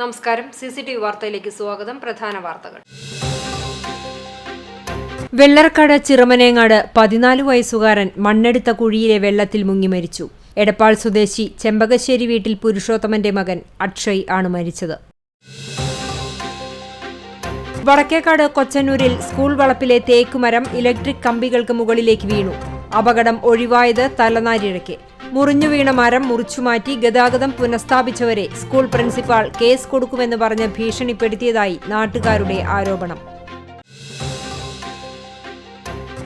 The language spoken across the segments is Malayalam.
നമസ്കാരം. CCTV വാർത്തയിലേക്ക് സ്വാഗതം. പ്രധാന വാർത്തകൾ. വെള്ളർക്കാട് ചിറമനേങ്ങാട് 14 വയസ്സുകാരൻ മണ്ണെടുത്ത കുഴിയിലെ വെള്ളത്തിൽ മുങ്ങി മരിച്ചു. എടപ്പാൾ സ്വദേശി ചെമ്പകശ്ശേരി വീട്ടിൽ പുരുഷോത്തമന്റെ മകൻ അക്ഷയ് ആണ് മരിച്ചത്. വടക്കേക്കാട് കൊച്ചന്നൂരിൽ സ്കൂൾ വളപ്പിലെ തേക്കുമരം ഇലക്ട്രിക് കമ്പികൾക്ക് മുകളിലേക്ക് വീണു. അപകടം ഒഴിവായത് തലനാരിഴയ്ക്ക്. മുറിഞ്ഞു വീണ മരം മുറിച്ചുമാറ്റി ഗതാഗതം പുനഃസ്ഥാപിച്ചവരെ സ്കൂൾ പ്രിൻസിപ്പാൾ കേസ് കൊടുക്കുമെന്ന് പറഞ്ഞ് ഭീഷണിപ്പെടുത്തിയതായി നാട്ടുകാരുടെ ആരോപണം.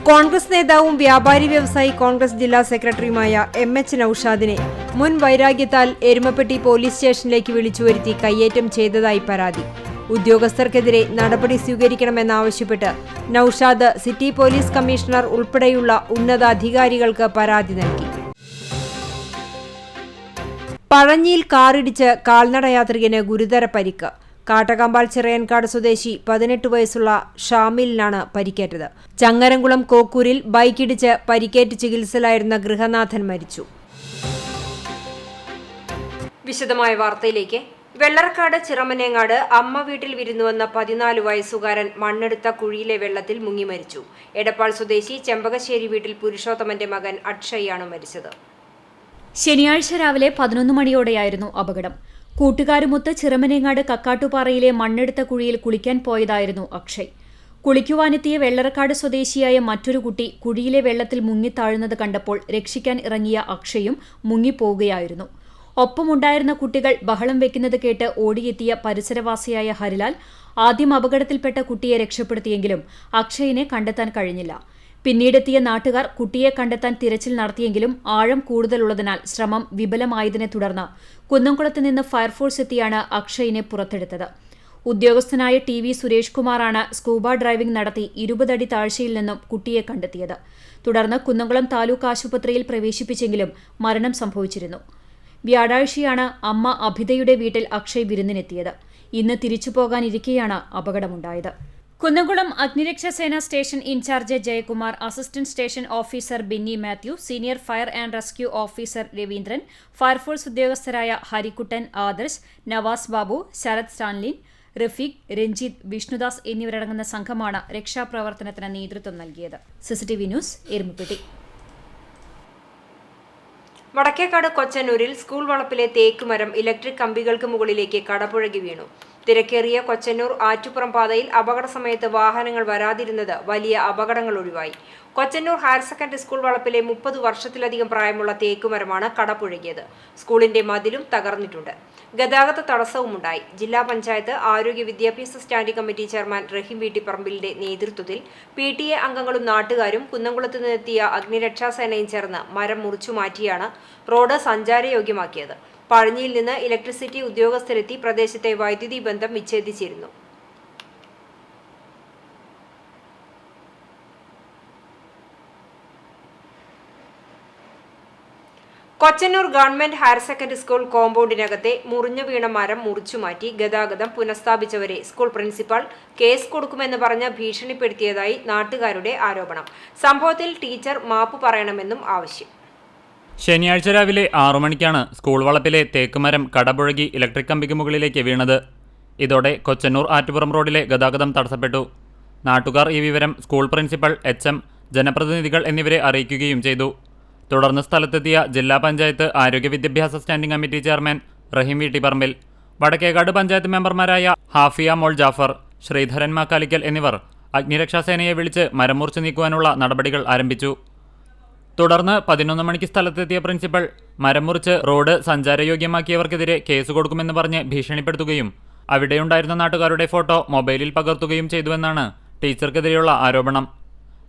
കോൺഗ്രസ് നേതാവും വ്യാപാരി വ്യവസായി കോൺഗ്രസ് ജില്ലാ സെക്രട്ടറിയുമായ MH നൌഷാദിനെ മുൻ വൈരാഗ്യത്താൽ എരുമപ്പെട്ടി പോലീസ് സ്റ്റേഷനിലേക്ക് വിളിച്ചുവരുത്തി കയ്യേറ്റം ചെയ്തതായി പരാതി. ഉദ്യോഗസ്ഥർക്കെതിരെ നടപടി സ്വീകരിക്കണമെന്നാവശ്യപ്പെട്ട് നൌഷാദ് സിറ്റി പോലീസ് കമ്മീഷണർ ഉൾപ്പെടെയുള്ള ഉന്നതാധികാരികൾക്ക് പരാതി നൽകി. പഴഞ്ഞിയിൽ കാറിടിച്ച് കാൽനടയാത്രികന് ഗുരുതര പരിക്ക്. കാട്ടകമ്പാൽ ചിറയൻകാട് സ്വദേശി 18 വയസ്സുള്ള ഷാമിലിനാണ് പരിക്കേറ്റത്. ചങ്ങരംകുളം കോക്കൂരിൽ ബൈക്കിടിച്ച് പരിക്കേറ്റ് ചികിത്സയിലായിരുന്ന ഗൃഹനാഥൻ മരിച്ചു. വിശദമായ വാർത്തയിലേക്ക്. വെള്ളർക്കാട് ചിറമനേങ്ങാട് അമ്മ വീട്ടിൽ വിരുന്നുവന്ന 14 വയസ്സുകാരൻ മണ്ണെടുത്ത കുഴിയിലെ വെള്ളത്തിൽ മുങ്ങി മരിച്ചു. എടപ്പാൾ സ്വദേശി ചെമ്പകശ്ശേരി വീട്ടിൽ പുരുഷോത്തമന്റെ മകൻ അക്ഷയ് ആണ് മരിച്ചത്. ശനിയാഴ്ച രാവിലെ 11 മണിയോടെയായിരുന്നു അപകടം. കൂട്ടുകാരുമൊത്ത് ചിറമനേങ്ങാട് കക്കാട്ടുപാറയിലെ മണ്ണെടുത്ത കുഴിയിൽ കുളിക്കാൻ പോയതായിരുന്നു അക്ഷയ്. കുളിക്കുവാനെത്തിയ വെള്ളറക്കാട് സ്വദേശിയായ മറ്റൊരു കുട്ടി കുഴിയിലെ വെള്ളത്തിൽ മുങ്ങിത്താഴുന്നത് കണ്ടപ്പോൾ രക്ഷിക്കാൻ ഇറങ്ങിയ അക്ഷയും മുങ്ങിപ്പോവുകയായിരുന്നു. ഒപ്പമുണ്ടായിരുന്ന കുട്ടികൾ ബഹളം വെക്കുന്നത് കേട്ട് ഓടിയെത്തിയ പരിസരവാസിയായ ഹരിലാൽ ആദ്യം അപകടത്തിൽപ്പെട്ട കുട്ടിയെ രക്ഷപ്പെടുത്തിയെങ്കിലും അക്ഷയിനെ കണ്ടെത്താൻ കഴിഞ്ഞില്ല. പിന്നീടെത്തിയ നാട്ടുകാർ കുട്ടിയെ കണ്ടെത്താൻ തിരച്ചിൽ നടത്തിയെങ്കിലും ആഴം കൂടുതലുള്ളതിനാൽ ശ്രമം വിഫലമായതിനെ തുടർന്ന് കുന്നംകുളത്ത് നിന്ന് ഫയർഫോഴ്സ് എത്തിയാണ് അക്ഷയിനെ പുറത്തെടുത്തത്. ഉദ്യോഗസ്ഥനായ TV സുരേഷ് കുമാറാണ് സ്കൂബ ഡ്രൈവിംഗ് നടത്തി 20 അടി താഴ്ചയിൽ നിന്നും കുട്ടിയെ കണ്ടെത്തിയത്. തുടർന്ന് കുന്നംകുളം താലൂക്ക് ആശുപത്രിയിൽ പ്രവേശിപ്പിച്ചെങ്കിലും മരണം സംഭവിച്ചിരുന്നു. വ്യാഴാഴ്ചയാണ് അമ്മ അഭിതയുടെ വീട്ടിൽ അക്ഷയ് വിരുന്നിനെത്തിയത്. ഇന്ന് തിരിച്ചു പോകാനിരിക്കെയാണ് അപകടമുണ്ടായത്. കുന്നംകുളം അഗ്നിരക്ഷാസേന station in-charge Jayakumar, assistant station officer Binny Mathew, senior fire and rescue officer Raveendran, fire force ഉദ്യോഗസ്ഥരായ ഹരിക്കുട്ടൻ, ആദർശ്, നവാസ് ബാബു, ശരത് സ്റ്റാൻലിൻ, റഫീഖ്, രഞ്ജിത്ത്, വിഷ്ണുദാസ് എന്നിവരടങ്ങുന്ന സംഘമാണ് രക്ഷാപ്രവർത്തനത്തിന് നേതൃത്വം നൽകിയത്. CCTV news, Erumapetty. വടക്കേക്കാട് കൊച്ചന്നൂരിൽ സ്കൂൾ വളപ്പിലെ തേക്കുമരം ഇലക്ട്രിക് കമ്പികൾക്ക് മുകളിലേക്ക് കടപുഴകി വീണു. തിരക്കേറിയ കൊച്ചന്നൂർ ആറ്റുപുറം പാതയിൽ അപകട സമയത്ത് വാഹനങ്ങൾ വരാതിരുന്നത് വലിയ അപകടങ്ങൾ ഒഴിവായി. കൊച്ചന്നൂർ ഹയർ സെക്കൻഡറി സ്കൂൾ വളപ്പിലെ 30 വർഷത്തിലധികം പ്രായമുള്ള തേക്കുമരമാണ് കടപുഴകിയത്. സ്കൂളിന്റെ മതിലും തകർന്നിട്ടുണ്ട്. ഗതാഗത തടസ്സവുമുണ്ടായി. ജില്ലാ പഞ്ചായത്ത് ആരോഗ്യ വിദ്യാഭ്യാസ സ്റ്റാൻഡിംഗ് കമ്മിറ്റി ചെയർമാൻ റഹീം വീട്ടിപ്പറമ്പിലിന്റെ നേതൃത്വത്തിൽ PTA അംഗങ്ങളും നാട്ടുകാരും കുന്നംകുളത്ത് നിന്നെത്തിയ അഗ്നിരക്ഷാസേനയും ചേർന്ന് മരം മുറിച്ചു മാറ്റിയാണ് റോഡ് സഞ്ചാരയോഗ്യമാക്കിയത്. പഴഞ്ഞിയിൽ നിന്ന് ഇലക്ട്രിസിറ്റി ഉദ്യോഗസ്ഥരെത്തി പ്രദേശത്തെ വൈദ്യുതി ബന്ധം വിച്ഛേദിച്ചിരുന്നു. Kochannur government higher secondary school കോമ്പൗണ്ടിനകത്തെ മുറിഞ്ഞു വീണ മരം മുറിച്ചുമാറ്റി ഗതാഗതം പുനഃസ്ഥാപിച്ചവരെ സ്കൂൾ പ്രിൻസിപ്പാൾ കേസ് കൊടുക്കുമെന്ന് പറഞ്ഞ് ഭീഷണിപ്പെടുത്തിയതായി നാട്ടുകാരുടെ ആരോപണം. സംഭവത്തിൽ ടീച്ചർ മാപ്പ് പറയണമെന്നും ആവശ്യം. ശനിയാഴ്ച രാവിലെ 6 മണിക്കാണ് സ്കൂൾ വളപ്പിലെ തേക്കുമരം കടപുഴകി ഇലക്ട്രിക് കമ്പിക്ക് മുകളിലേക്ക് വീണത്. ഇതോടെ കൊച്ചന്നൂർ ആറ്റുപുറം റോഡിലെ ഗതാഗതം തടസ്സപ്പെട്ടു. നാട്ടുകാർ ഈ വിവരം സ്കൂൾ പ്രിൻസിപ്പൽ HM, ജനപ്രതിനിധികൾ എന്നിവരെ അറിയിക്കുകയും ചെയ്തു. തുടർന്ന് സ്ഥലത്തെത്തിയ ജില്ലാ പഞ്ചായത്ത് ആരോഗ്യ വിദ്യാഭ്യാസ സ്റ്റാൻഡിംഗ് കമ്മിറ്റി ചെയർമാൻ റഹീം വീട്ടിപ്പറമ്പിൽ, വടക്കേക്കാട് പഞ്ചായത്ത് മെമ്പർമാരായ ഹാഫിയ മോൾ ജാഫർ, ശ്രീധരൻ മാക്കാലിക്കൽ എന്നിവർ അഗ്നിരക്ഷാസേനയെ വിളിച്ച് മരം മുറിച്ചു നീക്കുവാനുള്ള നടപടികൾ ആരംഭിച്ചു. തുടർന്ന് 11 മണിക്ക് സ്ഥലത്തെത്തിയ പ്രിൻസിപ്പൽ മരം മുറിച്ച് റോഡ് സഞ്ചാരയോഗ്യമാക്കിയവർക്കെതിരെ കേസ് കൊടുക്കുമെന്ന് പറഞ്ഞ് ഭീഷണിപ്പെടുത്തുകയും അവിടെയുണ്ടായിരുന്ന നാട്ടുകാരുടെ ഫോട്ടോ മൊബൈലിൽ പകർത്തുകയും ചെയ്തുവെന്നാണ് ടീച്ചർക്കെതിരെയുള്ള ആരോപണം.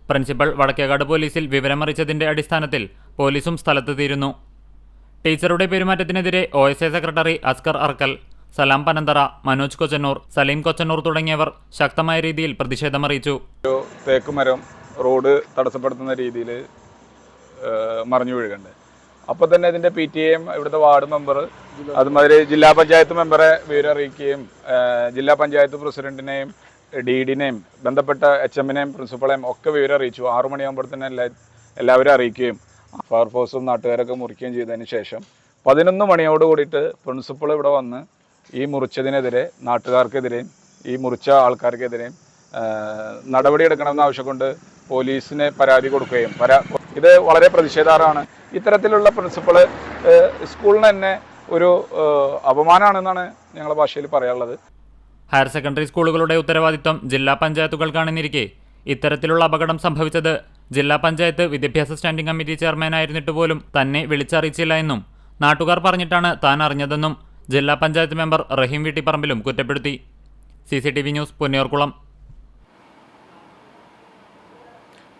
പ്രിൻസിപ്പൽ വടക്കേക്കാട് പോലീസിൽ വിവരമറിയിച്ചതിന്റെ അടിസ്ഥാനത്തിൽ പോലീസും സ്ഥലത്തെത്തിയിരുന്നു. ടീച്ചറുടെ പെരുമാറ്റത്തിനെതിരെ OSA സെക്രട്ടറി അസ്കർ അർക്കൽ, സലാം പനന്തറ, മനോജ് കൊച്ചന്നൂർ, സലീം കൊച്ചന്നൂർ തുടങ്ങിയവർ ശക്തമായ രീതിയിൽ പ്രതിഷേധമറിയിച്ചു. തേക്കുമരം റോഡ് തടസ്സപ്പെടുത്തുന്ന രീതിയിൽ മറിഞ്ഞു വീഴുകയുണ്ട്. അപ്പോൾ തന്നെ ഇതിൻ്റെ PTA ഇവിടുത്തെ വാർഡ് മെമ്പർ, അതുമാതിരി ജില്ലാ പഞ്ചായത്ത് മെമ്പറെ വിവരം അറിയിക്കുകയും ജില്ലാ പഞ്ചായത്ത് പ്രസിഡന്റിനെയും DDനെയും ബന്ധപ്പെട്ട HMനെയും പ്രിൻസിപ്പളെയും ഒക്കെ വിവരം അറിയിച്ചു. 6 മണിയാകുമ്പോൾ തന്നെ എല്ലാവരും അറിയിക്കുകയും ഫയർഫോഴ്സും നാട്ടുകാരൊക്കെ മുറിക്കുകയും ചെയ്തതിന് ശേഷം 11 മണിയോട് കൂടിയിട്ട് പ്രിൻസിപ്പൾ ഇവിടെ വന്ന് ഈ മുറിച്ചതിനെതിരെ നാട്ടുകാർക്കെതിരെയും ഈ മുറിച്ച ആൾക്കാർക്കെതിരെയും നടപടിയെടുക്കണമെന്ന് ആവശ്യക്കൊണ്ട് പോലീസിന് പരാതി കൊടുക്കുകയും ഇത് വളരെ പ്രതിഷേധാർഹമാണ്. ഇത്തരത്തിലുള്ള പ്രിൻസിപ്പൾ സ്കൂളിന് തന്നെ ഒരു അപമാനമാണെന്നാണ് ഞങ്ങളുടെ ഭാഷയിൽ പറയാനുള്ളത്. ഹയർ സെക്കൻഡറി സ്കൂളുകളുടെ ഉത്തരവാദിത്വം ജില്ലാ പഞ്ചായത്തുകൾക്കാണെന്നിരിക്കെ ഇത്തരത്തിലുള്ള അപകടം സംഭവിച്ചത് ജില്ലാ പഞ്ചായത്ത് വിദ്യാഭ്യാസ സ്റ്റാൻഡിംഗ് കമ്മിറ്റി ചെയർമാനായിരുന്നിട്ട് പോലും തന്നെ വിളിച്ചറിയിച്ചില്ല എന്നും നാട്ടുകാർ പറഞ്ഞിട്ടാണ് താൻ അറിഞ്ഞതെന്നും ജില്ലാ പഞ്ചായത്ത് മെമ്പർ റഹീം വീട്ടിപ്പറമ്പിലും കുറ്റപ്പെടുത്തി. CCTV news Ponniyoorkulam.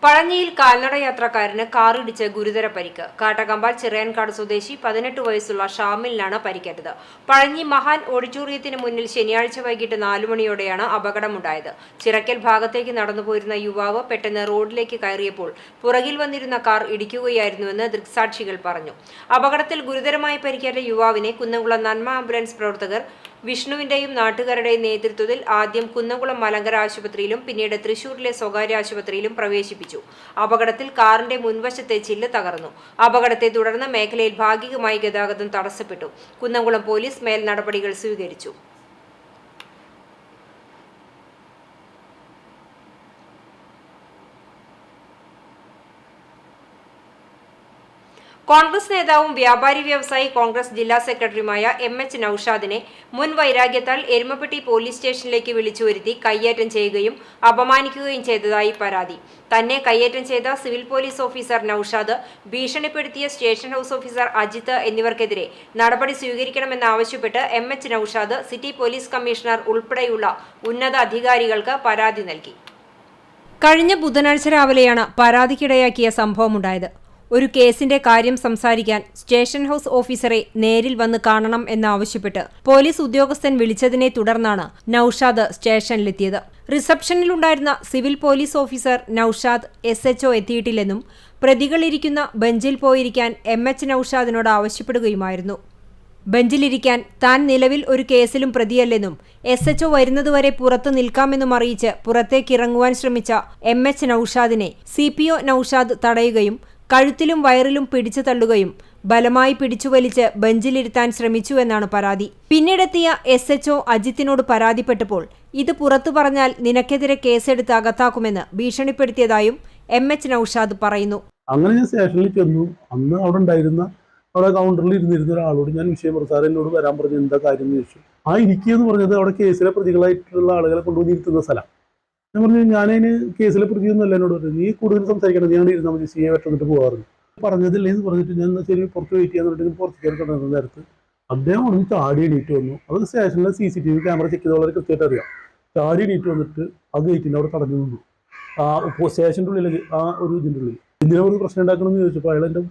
പഴഞ്ഞിയിൽ കാൽനട യാത്രക്കാരന് കാറിടിച്ച് ഗുരുതര പരിക്ക്. കാട്ടകമ്പാൽ ചിറയൻകാട് സ്വദേശി 18 വയസ്സുള്ള ഷാമിലിനാണ് പരിക്കേറ്റത്. പഴഞ്ഞി മഹാൻ ഓഡിറ്റോറിയത്തിന് മുന്നിൽ ശനിയാഴ്ച വൈകിട്ട് 4 മണിയോടെയാണ് അപകടമുണ്ടായത്. ചിറക്കൽ ഭാഗത്തേക്ക് നടന്നുപോയിരുന്ന യുവാവ് പെട്ടെന്ന് റോഡിലേക്ക് കയറിയപ്പോൾ പുറകിൽ വന്നിരുന്ന കാർ ഇടിക്കുകയായിരുന്നുവെന്ന് ദൃക്സാക്ഷികൾ പറഞ്ഞു. അപകടത്തിൽ ഗുരുതരമായി പരിക്കേറ്റ യുവാവിനെ കുന്നംകുളം നന്മ ആംബുലൻസ് പ്രവർത്തകർ വിഷ്ണുവിന്റെയും നാട്ടുകാരുടെയും നേതൃത്വത്തിൽ ആദ്യം കുന്നംകുളം മലങ്കര ആശുപത്രിയിലും പിന്നീട് തൃശൂരിലെ സ്വകാര്യ ആശുപത്രിയിലും പ്രവേശിപ്പിച്ചു. അപകടത്തിൽ കാറിന്റെ മുൻവശത്തെ ചില്ല് തകർന്നു. അപകടത്തെ തുടർന്ന് മേഖലയിൽ ഭാഗികമായി ഗതാഗതം തടസ്സപ്പെട്ടു. കുന്നംകുളം പോലീസ് മേൽ നടപടികൾ സ്വീകരിച്ചു. കോൺഗ്രസ് നേതാവും വ്യാപാരി വ്യവസായി കോൺഗ്രസ് ജില്ലാ സെക്രട്ടറിയുമായ MH നൌഷാദിനെ മുൻ വൈരാഗ്യത്താൽ എരുമപ്പെട്ടി പോലീസ് സ്റ്റേഷനിലേക്ക് വിളിച്ചുവരുത്തി കയ്യേറ്റം ചെയ്യുകയും അപമാനിക്കുകയും ചെയ്തതായി പരാതി. തന്നെ കയ്യേറ്റം ചെയ്ത സിവിൽ പോലീസ് ഓഫീസർ നൌഷാദ് ഭീഷണിപ്പെടുത്തിയ സ്റ്റേഷൻ ഹൌസ് ഓഫീസർ അജിത്ത് എന്നിവർക്കെതിരെ നടപടി സ്വീകരിക്കണമെന്നാവശ്യപ്പെട്ട് MH Noushad city police commissioner ഉൾപ്പെടെയുള്ള ഉന്നത അധികാരികൾക്ക് പരാതി നൽകി. കഴിഞ്ഞ ബുധനാഴ്ച രാവിലെയാണ് പരാതിക്കിടയാക്കിയ സംഭവമുണ്ടായത്. ഒരു കേസിന്റെ കാര്യം സംസാരിക്കാൻ സ്റ്റേഷൻ ഹൌസ് ഓഫീസറെ നേരിൽ വന്ന് കാണണം എന്നാവശ്യപ്പെട്ട് പോലീസ് ഉദ്യോഗസ്ഥൻ വിളിച്ചതിനെ തുടർന്നാണ് നൌഷാദ് സ്റ്റേഷനിലെത്തിയത്. റിസപ്ഷനിലുണ്ടായിരുന്ന civil police officer Noushad SHO എത്തിയിട്ടില്ലെന്നും പ്രതികളിരിക്കുന്ന ബെഞ്ചിൽ പോയിരിക്കാൻ MH നൌഷാദിനോട് ആവശ്യപ്പെടുകയുമായിരുന്നു. ബെഞ്ചിലിരിക്കാൻ താൻ നിലവിൽ ഒരു കേസിലും പ്രതിയല്ലെന്നും SHO വരുന്നതുവരെ പുറത്തു നിൽക്കാമെന്നും അറിയിച്ച് പുറത്തേക്കിറങ്ങുവാൻ ശ്രമിച്ച MH നൌഷാദിനെ CPO നൌഷാദ് തടയുകയും കഴുത്തിലും വയറിലും പിടിച്ചു തള്ളുകയും ബലമായി പിടിച്ചുവലിച്ച് ബെഞ്ചിലിരുത്താൻ ശ്രമിച്ചുവെന്നാണ് പരാതി. പിന്നീടെത്തിയ SHO അജിത്തിനോട് പരാതിപ്പെട്ടപ്പോൾ ഇത് പുറത്തു പറഞ്ഞാൽ നിനക്കെതിരെ കേസെടുത്ത് അകത്താക്കുമെന്ന് ഭീഷണിപ്പെടുത്തിയതായും MH നൌഷാദ് പറയുന്നു. അങ്ങനെ ഞാൻ സ്റ്റേഷനിൽ ചെന്നു. അന്ന് അവിടെ കൗണ്ടറിൽ ഇരുന്നിരുന്ന ഒരാളോട് ഞാൻ വിഷയം സാർ എന്നോട് വരാൻ പറഞ്ഞു, എന്താ കാര്യം എന്ന് ചോദിച്ചു. ഇരിക്കുകയെന്ന് പറഞ്ഞത് അവിടെ കേസിലെ പ്രതികളായിട്ടുള്ള ആളുകളെ കൊണ്ടുവന്ന് ഇരുത്തുന്ന സ്ഥലം. ഞാൻ പറഞ്ഞു, ഞാനതിന് കേസിലെ പ്രതിയൊന്നുമല്ല എന്നോട് പറഞ്ഞു, നീ കൂടുതൽ സംസാരിക്കണം, ഞാൻ ഇരുന്നാൽ മതി, CA വെട്ടുന്നിട്ട് പോകാറുണ്ട്. പറഞ്ഞതില്ലേ എന്ന് പറഞ്ഞിട്ട് ഞാൻ ശരി പുറത്ത് വെയിറ്റ് ചെയ്യാൻ പറഞ്ഞിട്ട് പുറത്തേക്ക് കിടന്ന നേരത്ത് അദ്ദേഹം ഒന്ന് ചാടി എണീറ്റ് വന്നു. അത് സ്റ്റേഷനിലെ CCTV ക്യാമറ ചെക്ക് ചെയ്ത് വളരെ കൃത്യമായിട്ട് അറിയാം. ചാടി എണീറ്റ് വന്നിട്ട് ആ ഗേറ്റിൻ്റെ അവിടെ തടഞ്ഞു നിന്നു. സ്റ്റേഷൻ്റെ ഉള്ളിൽ ഒരു ഇതിൻ്റെ ഉള്ളിൽ എന്തിനാ ഒരു പ്രശ്നം ഉണ്ടാക്കണമെന്ന് ചോദിച്ചപ്പോൾ അയാൾ എൻ്റെ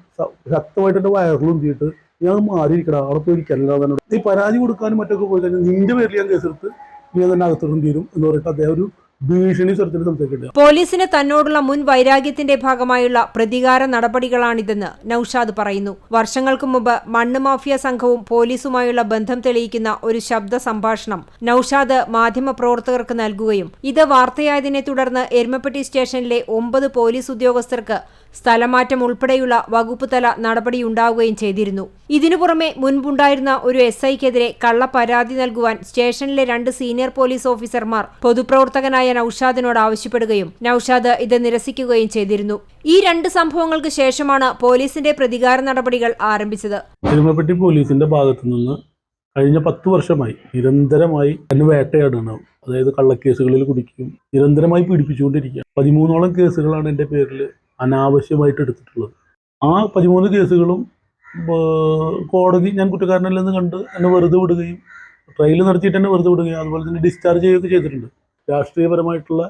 ശക്തമായിട്ട് എൻ്റെ വയറിലുന്തിയിട്ട് ഞാൻ മാറിയിരിക്കണം, അവിടെ പോയി ഇരിക്കാനല്ലാതെ നീ പരാതി കൊടുക്കാനും മറ്റൊക്കെ പോയി കഴിഞ്ഞാൽ നിന്റെ പേരിൽ ഞാൻ കേസെടുത്ത് നീ തന്നെ അകത്തോടും തീരും എന്ന് പറഞ്ഞിട്ട് അദ്ദേഹം ഒരു ഭീഷണി സ്വരത്തിൽ സംസാരിക്കുന്നുണ്ട്. പോലീസിന് തന്നോടുള്ള മുൻ വൈരാഗ്യത്തിന്റെ ഭാഗമായുള്ള പ്രതികാര നടപടികളാണിതെന്ന് നൌഷാദ് പറയുന്നു. വർഷങ്ങൾക്ക് മുമ്പ് മണ്ണ് മാഫിയ സംഘവും പോലീസുമായുള്ള ബന്ധം തെളിയിക്കുന്ന ഒരു ശബ്ദ സംഭാഷണം നൌഷാദ് മാധ്യമപ്രവർത്തകർക്ക് നൽകുകയും ഇത് വാർത്തയായതിനെ തുടർന്ന് എരുമപ്പെട്ടി സ്റ്റേഷനിലെ 9 പോലീസ് ഉദ്യോഗസ്ഥർക്ക് സ്ഥലമാറ്റം ഉൾപ്പെടെയുള്ള വകുപ്പ് തല നടപടിയുണ്ടാവുകയും ചെയ്തിരുന്നു. ഇതിനു പുറമെ മുൻപുണ്ടായിരുന്ന ഒരു SIക്കെതിരെ കള്ള പരാതി നൽകുവാൻ സ്റ്റേഷനിലെ 2 സീനിയർ പോലീസ് ഓഫീസർമാർ പൊതുപ്രവർത്തകനായ നൌഷാദിനോട് ആവശ്യപ്പെടുകയും നൌഷാദ് ഇത് നിരസിക്കുകയും ചെയ്തിരുന്നു. ഈ 2 സംഭവങ്ങൾക്ക് ശേഷമാണ് പോലീസിന്റെ പ്രതികാര നടപടികൾ ആരംഭിച്ചത്. എരുമപ്പെട്ടി പോലീസിന്റെ ഭാഗത്തു നിന്ന് കഴിഞ്ഞ 10 വർഷമായി നിരന്തരമായി തന്നെ വേട്ടയാടണം. അതായത് കള്ളക്കേസുകളിൽ കുടിക്കും, നിരന്തരമായി പീഡിപ്പിച്ചുകൊണ്ടിരിക്കുക. 13ഓളം കേസുകളാണ് എൻ്റെ പേരിൽ അനാവശ്യമായിട്ട് എടുത്തിട്ടുള്ളത്. ആ 13 കേസുകളും കോടതി ഞാൻ കുറ്റക്കാരനല്ലെന്ന് കണ്ട് എന്നെ വെറുതെ വിടുകയും ട്രയൽ നടത്തിയിട്ട് എന്നെ വെറുതെ വിടുകയും അതുപോലെ തന്നെ ഡിസ്ചാർജ് ചെയ്യുകയൊക്കെ ചെയ്തിട്ടുണ്ട്. രാഷ്ട്രീയപരമായിട്ടുള്ള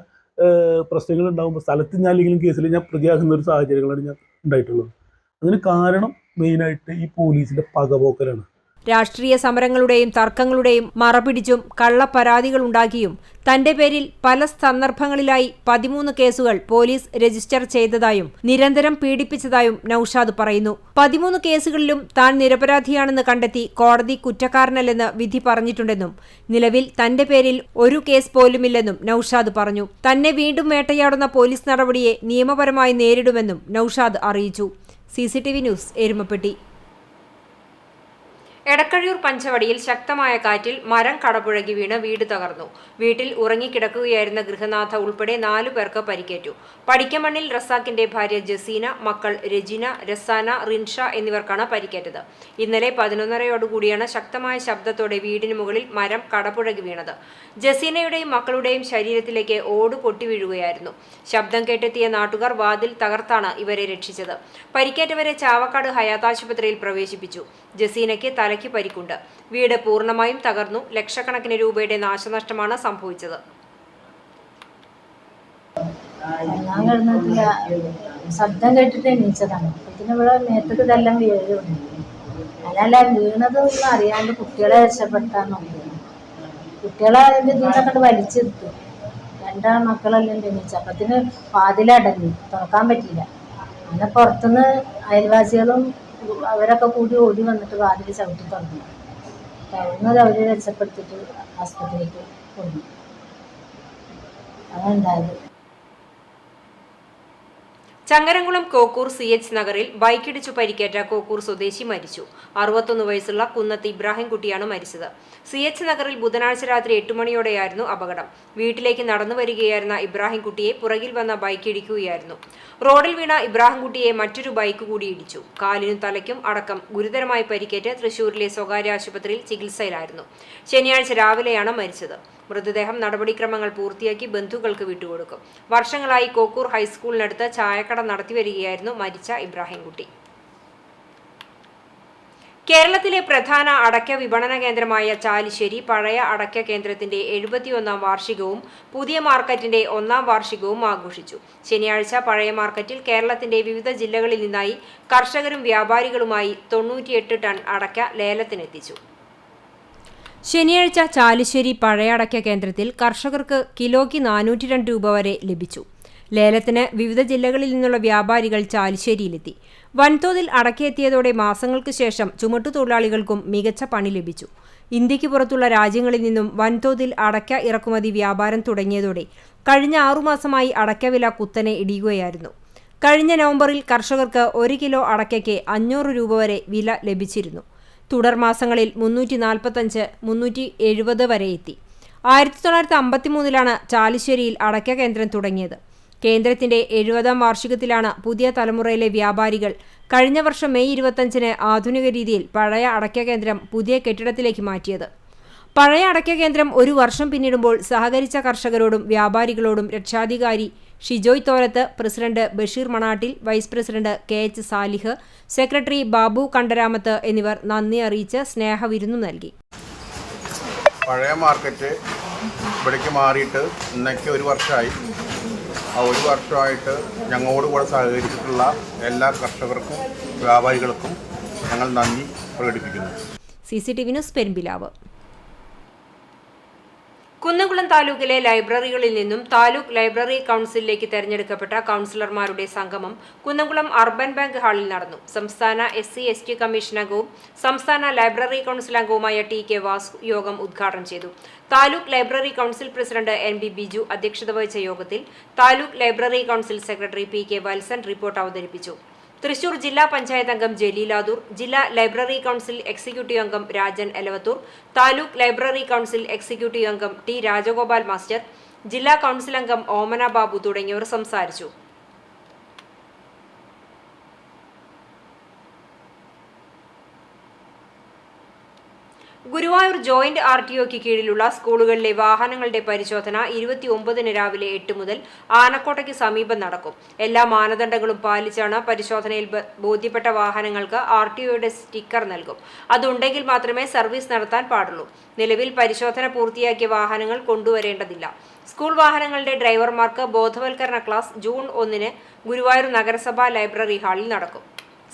പ്രശ്നങ്ങൾ ഉണ്ടാകുമ്പോൾ സ്ഥലത്ത് ഞാൻ അല്ലെങ്കിലും കേസിൽ ഞാൻ പ്രതിയാകുന്ന ഒരു സാഹചര്യങ്ങളാണ് ഞാൻ ഉണ്ടായിട്ടുള്ളത്. അതിന് കാരണം മെയിനായിട്ട് ഈ പോലീസിൻ്റെ പകപോക്കലാണ്. രാഷ്ട്രീയ സമരങ്ങളുടെയും തർക്കങ്ങളുടെയും മറപിടിച്ചും കള്ളപ്പരാതികൾ ഉണ്ടാക്കിയും തന്റെ പേരിൽ പല സന്ദർഭങ്ങളിലായി 13 കേസുകൾ പോലീസ് രജിസ്റ്റർ ചെയ്തതായും നിരന്തരം പീഡിപ്പിച്ചതായും നൌഷാദ് പറയുന്നു. 13 കേസുകളിലും താൻ നിരപരാധിയാണെന്ന് കണ്ടെത്തി കോടതി കുറ്റക്കാരനല്ലെന്ന് വിധി പറഞ്ഞിട്ടുണ്ടെന്നും നിലവിൽ തന്റെ പേരിൽ ഒരു കേസ് പോലുമില്ലെന്നും നൌഷാദ് പറഞ്ഞു. തന്നെ വീണ്ടും വേട്ടയാടുന്ന പോലീസ് നടപടിയെ നിയമപരമായി നേരിടുമെന്നും നൌഷാദ് അറിയിച്ചു. CCTV news Erumapetty. എടക്കഴിയൂർ പഞ്ചവടിയിൽ ശക്തമായ കാറ്റിൽ മരം കടപുഴകി വീണ് വീട് തകർന്നു. വീട്ടിൽ ഉറങ്ങിക്കിടക്കുകയായിരുന്ന ഗൃഹനാഥ ഉൾപ്പെടെ 4 പേർക്ക് പരിക്കേറ്റു. പടിക്കമണ്ണിൽ റസാക്കിന്റെ ഭാര്യ ജസീന, മക്കൾ രജിന, രസാന, റിൻഷ എന്നിവർക്കാണ് പരിക്കേറ്റത്. ഇന്നലെ 11:30യോടുകൂടിയാണ് ശക്തമായ ശബ്ദത്തോടെ വീടിന് മുകളിൽ മരം കടപുഴകി വീണത്. ജസീനയുടെയും മക്കളുടെയും ശരീരത്തിലേക്ക് ഓട് പൊട്ടി വീഴുകയായിരുന്നു. ശബ്ദം കേട്ടെത്തിയ നാട്ടുകാർ വാതിൽ തകർത്താണ് ഇവരെ രക്ഷിച്ചത്. പരിക്കേറ്റവരെ ചാവക്കാട് ഹയാത്ത് ആശുപത്രിയിൽ പ്രവേശിപ്പിച്ചു. ജസീനയ്ക്ക് തലയ്ക്ക് പരിക്കുണ്ട്. വീട് പൂർണ്ണമായും തകർന്നു. ലക്ഷക്കണക്കിന് രൂപയുടെ നാശനഷ്ടമാണ് സംഭവിച്ചത്. ശബ്ദം കേട്ടിട്ട് എണീച്ചതാണ്. ഇവിടെ മേത്തക്ക് ഇതെല്ലാം വീഴുന്നു. അല്ല വീണതൊന്നും അറിയാണ്ട് കുട്ടികളെ രക്ഷപ്പെടുത്താൻ നോക്കി. കുട്ടികളെ അതിൻ്റെ ഇതിനൊക്കെ വലിച്ചെടുത്തു. 2 മക്കളെല്ലാം എണീച്ചു. അപ്പത്തിന് വാതിലടഞ്ഞു, തുറക്കാൻ പറ്റിയില്ല. അങ്ങനെ പുറത്തുനിന്ന് അയൽവാസികളും അവരൊക്കെ കൂടി ഓടി വന്നിട്ട് വാതിൽ ചവിട്ടി തുറന്നു. കഴിയുന്നത് അവർ രക്ഷപ്പെടുത്തിയിട്ട് ആസ്പത്രിയിലേക്ക് കൊണ്ടു. അതുണ്ടായത്. ചങ്ങരംകുളം കോക്കൂർ CH നഗറിൽ ബൈക്കിടിച്ചു പരിക്കേറ്റ കോക്കൂർ സ്വദേശി മരിച്ചു. 61 വയസ്സുള്ള കുന്നത്ത് ഇബ്രാഹിംകുട്ടിയാണ് മരിച്ചത്. CH നഗറിൽ ബുധനാഴ്ച രാത്രി 8 മണിയോടെയായിരുന്നു അപകടം. വീട്ടിലേക്ക് നടന്നു വരികയായിരുന്ന ഇബ്രാഹിംകുട്ടിയെ പുറകിൽ വന്ന ബൈക്ക് ഇടിക്കുകയായിരുന്നു. റോഡിൽ വീണ ഇബ്രാഹിംകുട്ടിയെ മറ്റൊരു ബൈക്ക് കൂടി ഇടിച്ചു. കാലിനും തലയ്ക്കും അടക്കം ഗുരുതരമായി പരിക്കേറ്റ് തൃശൂരിലെ സ്വകാര്യ ആശുപത്രിയിൽ ചികിത്സയിലായിരുന്നു. ശനിയാഴ്ച രാവിലെയാണ് മരിച്ചത്. മൃതദേഹം നടപടിക്രമങ്ങൾ പൂർത്തിയാക്കി ബന്ധുക്കൾക്ക് വിട്ടുകൊടുക്കും. വർഷങ്ങളായി കോക്കൂർ ഹൈസ്കൂളിനടുത്ത് ചായക്കട നടത്തിവരികയായിരുന്നു മരിച്ച ഇബ്രാഹിംകുട്ടി. കേരളത്തിലെ പ്രധാന അടയ്ക്ക വിപണന കേന്ദ്രമായ ചാലിശ്ശേരി പഴയ അടയ്ക്ക കേന്ദ്രത്തിന്റെ 71ാം വാർഷികവും പുതിയ മാർക്കറ്റിന്റെ 1ാം വാർഷികവും ആഘോഷിച്ചു. ശനിയാഴ്ച പഴയ മാർക്കറ്റിൽ കേരളത്തിന്റെ വിവിധ ജില്ലകളിൽ നിന്നായി കർഷകരും വ്യാപാരികളുമായി 98 ടൺ അടയ്ക്ക ലേലത്തിനെത്തിച്ചു. ശനിയാഴ്ച ചാലിശ്ശേരി പഴയ അടയ്ക്ക കേന്ദ്രത്തിൽ കർഷകർക്ക് കിലോയ്ക്ക് 402 രൂപ വരെ ലഭിച്ചു. ലേലത്തിന് വിവിധ ജില്ലകളിൽ നിന്നുള്ള വ്യാപാരികൾ ചാലിശ്ശേരിയിലെത്തി. വൻതോതിൽ അടയ്ക്കയെത്തിയതോടെ മാസങ്ങൾക്ക് ശേഷം ചുമട്ടുതൊഴിലാളികൾക്കും മികച്ച പണി ലഭിച്ചു. ഇന്ത്യക്ക് പുറത്തുള്ള രാജ്യങ്ങളിൽ നിന്നും വൻതോതിൽ അടയ്ക്ക ഇറക്കുമതി വ്യാപാരം തുടങ്ങിയതോടെ കഴിഞ്ഞ 6 മാസമായി അടയ്ക്ക വില കുത്തനെ ഇടിയുകയായിരുന്നു. കഴിഞ്ഞ നവംബറിൽ കർഷകർക്ക് 1 കിലോ അടയ്ക്കയ്ക്ക് 500 രൂപ വരെ വില ലഭിച്ചിരുന്നു. തുടർ മാസങ്ങളിൽ 345, 370 വരെ എത്തി. 1953 ചാലിശ്ശേരിയിൽ അടയ്ക്ക കേന്ദ്രം തുടങ്ങിയത്. കേന്ദ്രത്തിന്റെ 70ാം വാർഷികത്തിലാണ് പുതിയ തലമുറയിലെ വ്യാപാരികൾ കഴിഞ്ഞ വർഷം മെയ് 25 ആധുനിക രീതിയിൽ പഴയ അടയ്ക്ക കേന്ദ്രം പുതിയ കെട്ടിടത്തിലേക്ക് മാറ്റിയത്. പഴയ അടയ്ക്ക കേന്ദ്രം 1 വർഷം പിന്നിടുമ്പോൾ സഹകരിച്ച കർഷകരോടും വ്യാപാരികളോടും രക്ഷാധികാരി Shijoy Tholath, president Basheer Manattil, vice president KH Salih, secretary Babu Kandaramath എന്നിവർ നന്ദി അറിയിച്ച് സ്നേഹവിരുന്നു നൽകി. പഴയ മാർക്കറ്റ് ഇവിടേക്ക് മാറിയിട്ട് ഇന്നേക്ക് 1 വർഷമായി. ആ 1 വർഷമായിട്ട് ഞങ്ങളോട് കൂടെ സഹകരിച്ചിട്ടുള്ള എല്ലാ കർഷകർക്കും വ്യാപാരികൾക്കും ഞങ്ങൾ നന്ദി പ്രകടിപ്പിക്കുന്നു. CCTV news Perumpilavu. കുന്നംകുളം താലൂക്കിലെ ലൈബ്രറികളിൽ നിന്നും താലൂക്ക് ലൈബ്രറി കൗൺസിലിലേക്ക് തെരഞ്ഞെടുക്കപ്പെട്ട കൗൺസിലർമാരുടെ സംഗമം കുന്നംകുളം അർബൻ ബാങ്ക് ഹാളിൽ നടന്നു. സംസ്ഥാന SC/ST കമ്മീഷൻ അംഗവും സംസ്ഥാന ലൈബ്രറി കൗൺസിൽ അംഗവുമായ TK വാസു യോഗം ഉദ്ഘാടനം ചെയ്തു. Taluk library council president NB Biju അധ്യക്ഷത വഹിച്ച യോഗത്തിൽ taluk library council secretary PK Valsan report അവതരിപ്പിച്ചു. തൃശൂർ ജില്ലാ പഞ്ചായത്ത് അംഗം ജലീലാദൂർ, ജില്ലാ ലൈബ്രറി കൗൺസിൽ എക്സിക്യൂട്ടീവ് അംഗം Rajan Elavathur, taluk library council executive അംഗം T രാജഗോപാൽ മാസ്റ്റർ, ജില്ലാ കൗൺസിൽ അംഗം ഓമന ബാബു തുടങ്ങിയവർ സംസാരിച്ചു. ഗുരുവായൂർ ജോയിന്റ് RTOയ്ക്ക് കീഴിലുള്ള സ്കൂളുകളിലെ വാഹനങ്ങളുടെ പരിശോധന 29 രാവിലെ 8 മുതൽ ആനക്കോട്ടയ്ക്ക് സമീപം നടക്കും. എല്ലാ മാനദണ്ഡങ്ങളും പാലിച്ചാണ് പരിശോധനയിൽ ബോധ്യപ്പെട്ട വാഹനങ്ങൾക്ക് RTOയുടെ സ്റ്റിക്കർ നൽകും. അതുണ്ടെങ്കിൽ മാത്രമേ സർവീസ് നടത്താൻ പാടുള്ളൂ. നിലവിൽ പരിശോധന പൂർത്തിയാക്കിയ വാഹനങ്ങൾ കൊണ്ടുവരേണ്ടതില്ല. സ്കൂൾ വാഹനങ്ങളുടെ ഡ്രൈവർമാർക്ക് ബോധവൽക്കരണ ക്ലാസ് ജൂൺ 1 ഗുരുവായൂർ നഗരസഭാ ലൈബ്രറി ഹാളിൽ നടക്കും.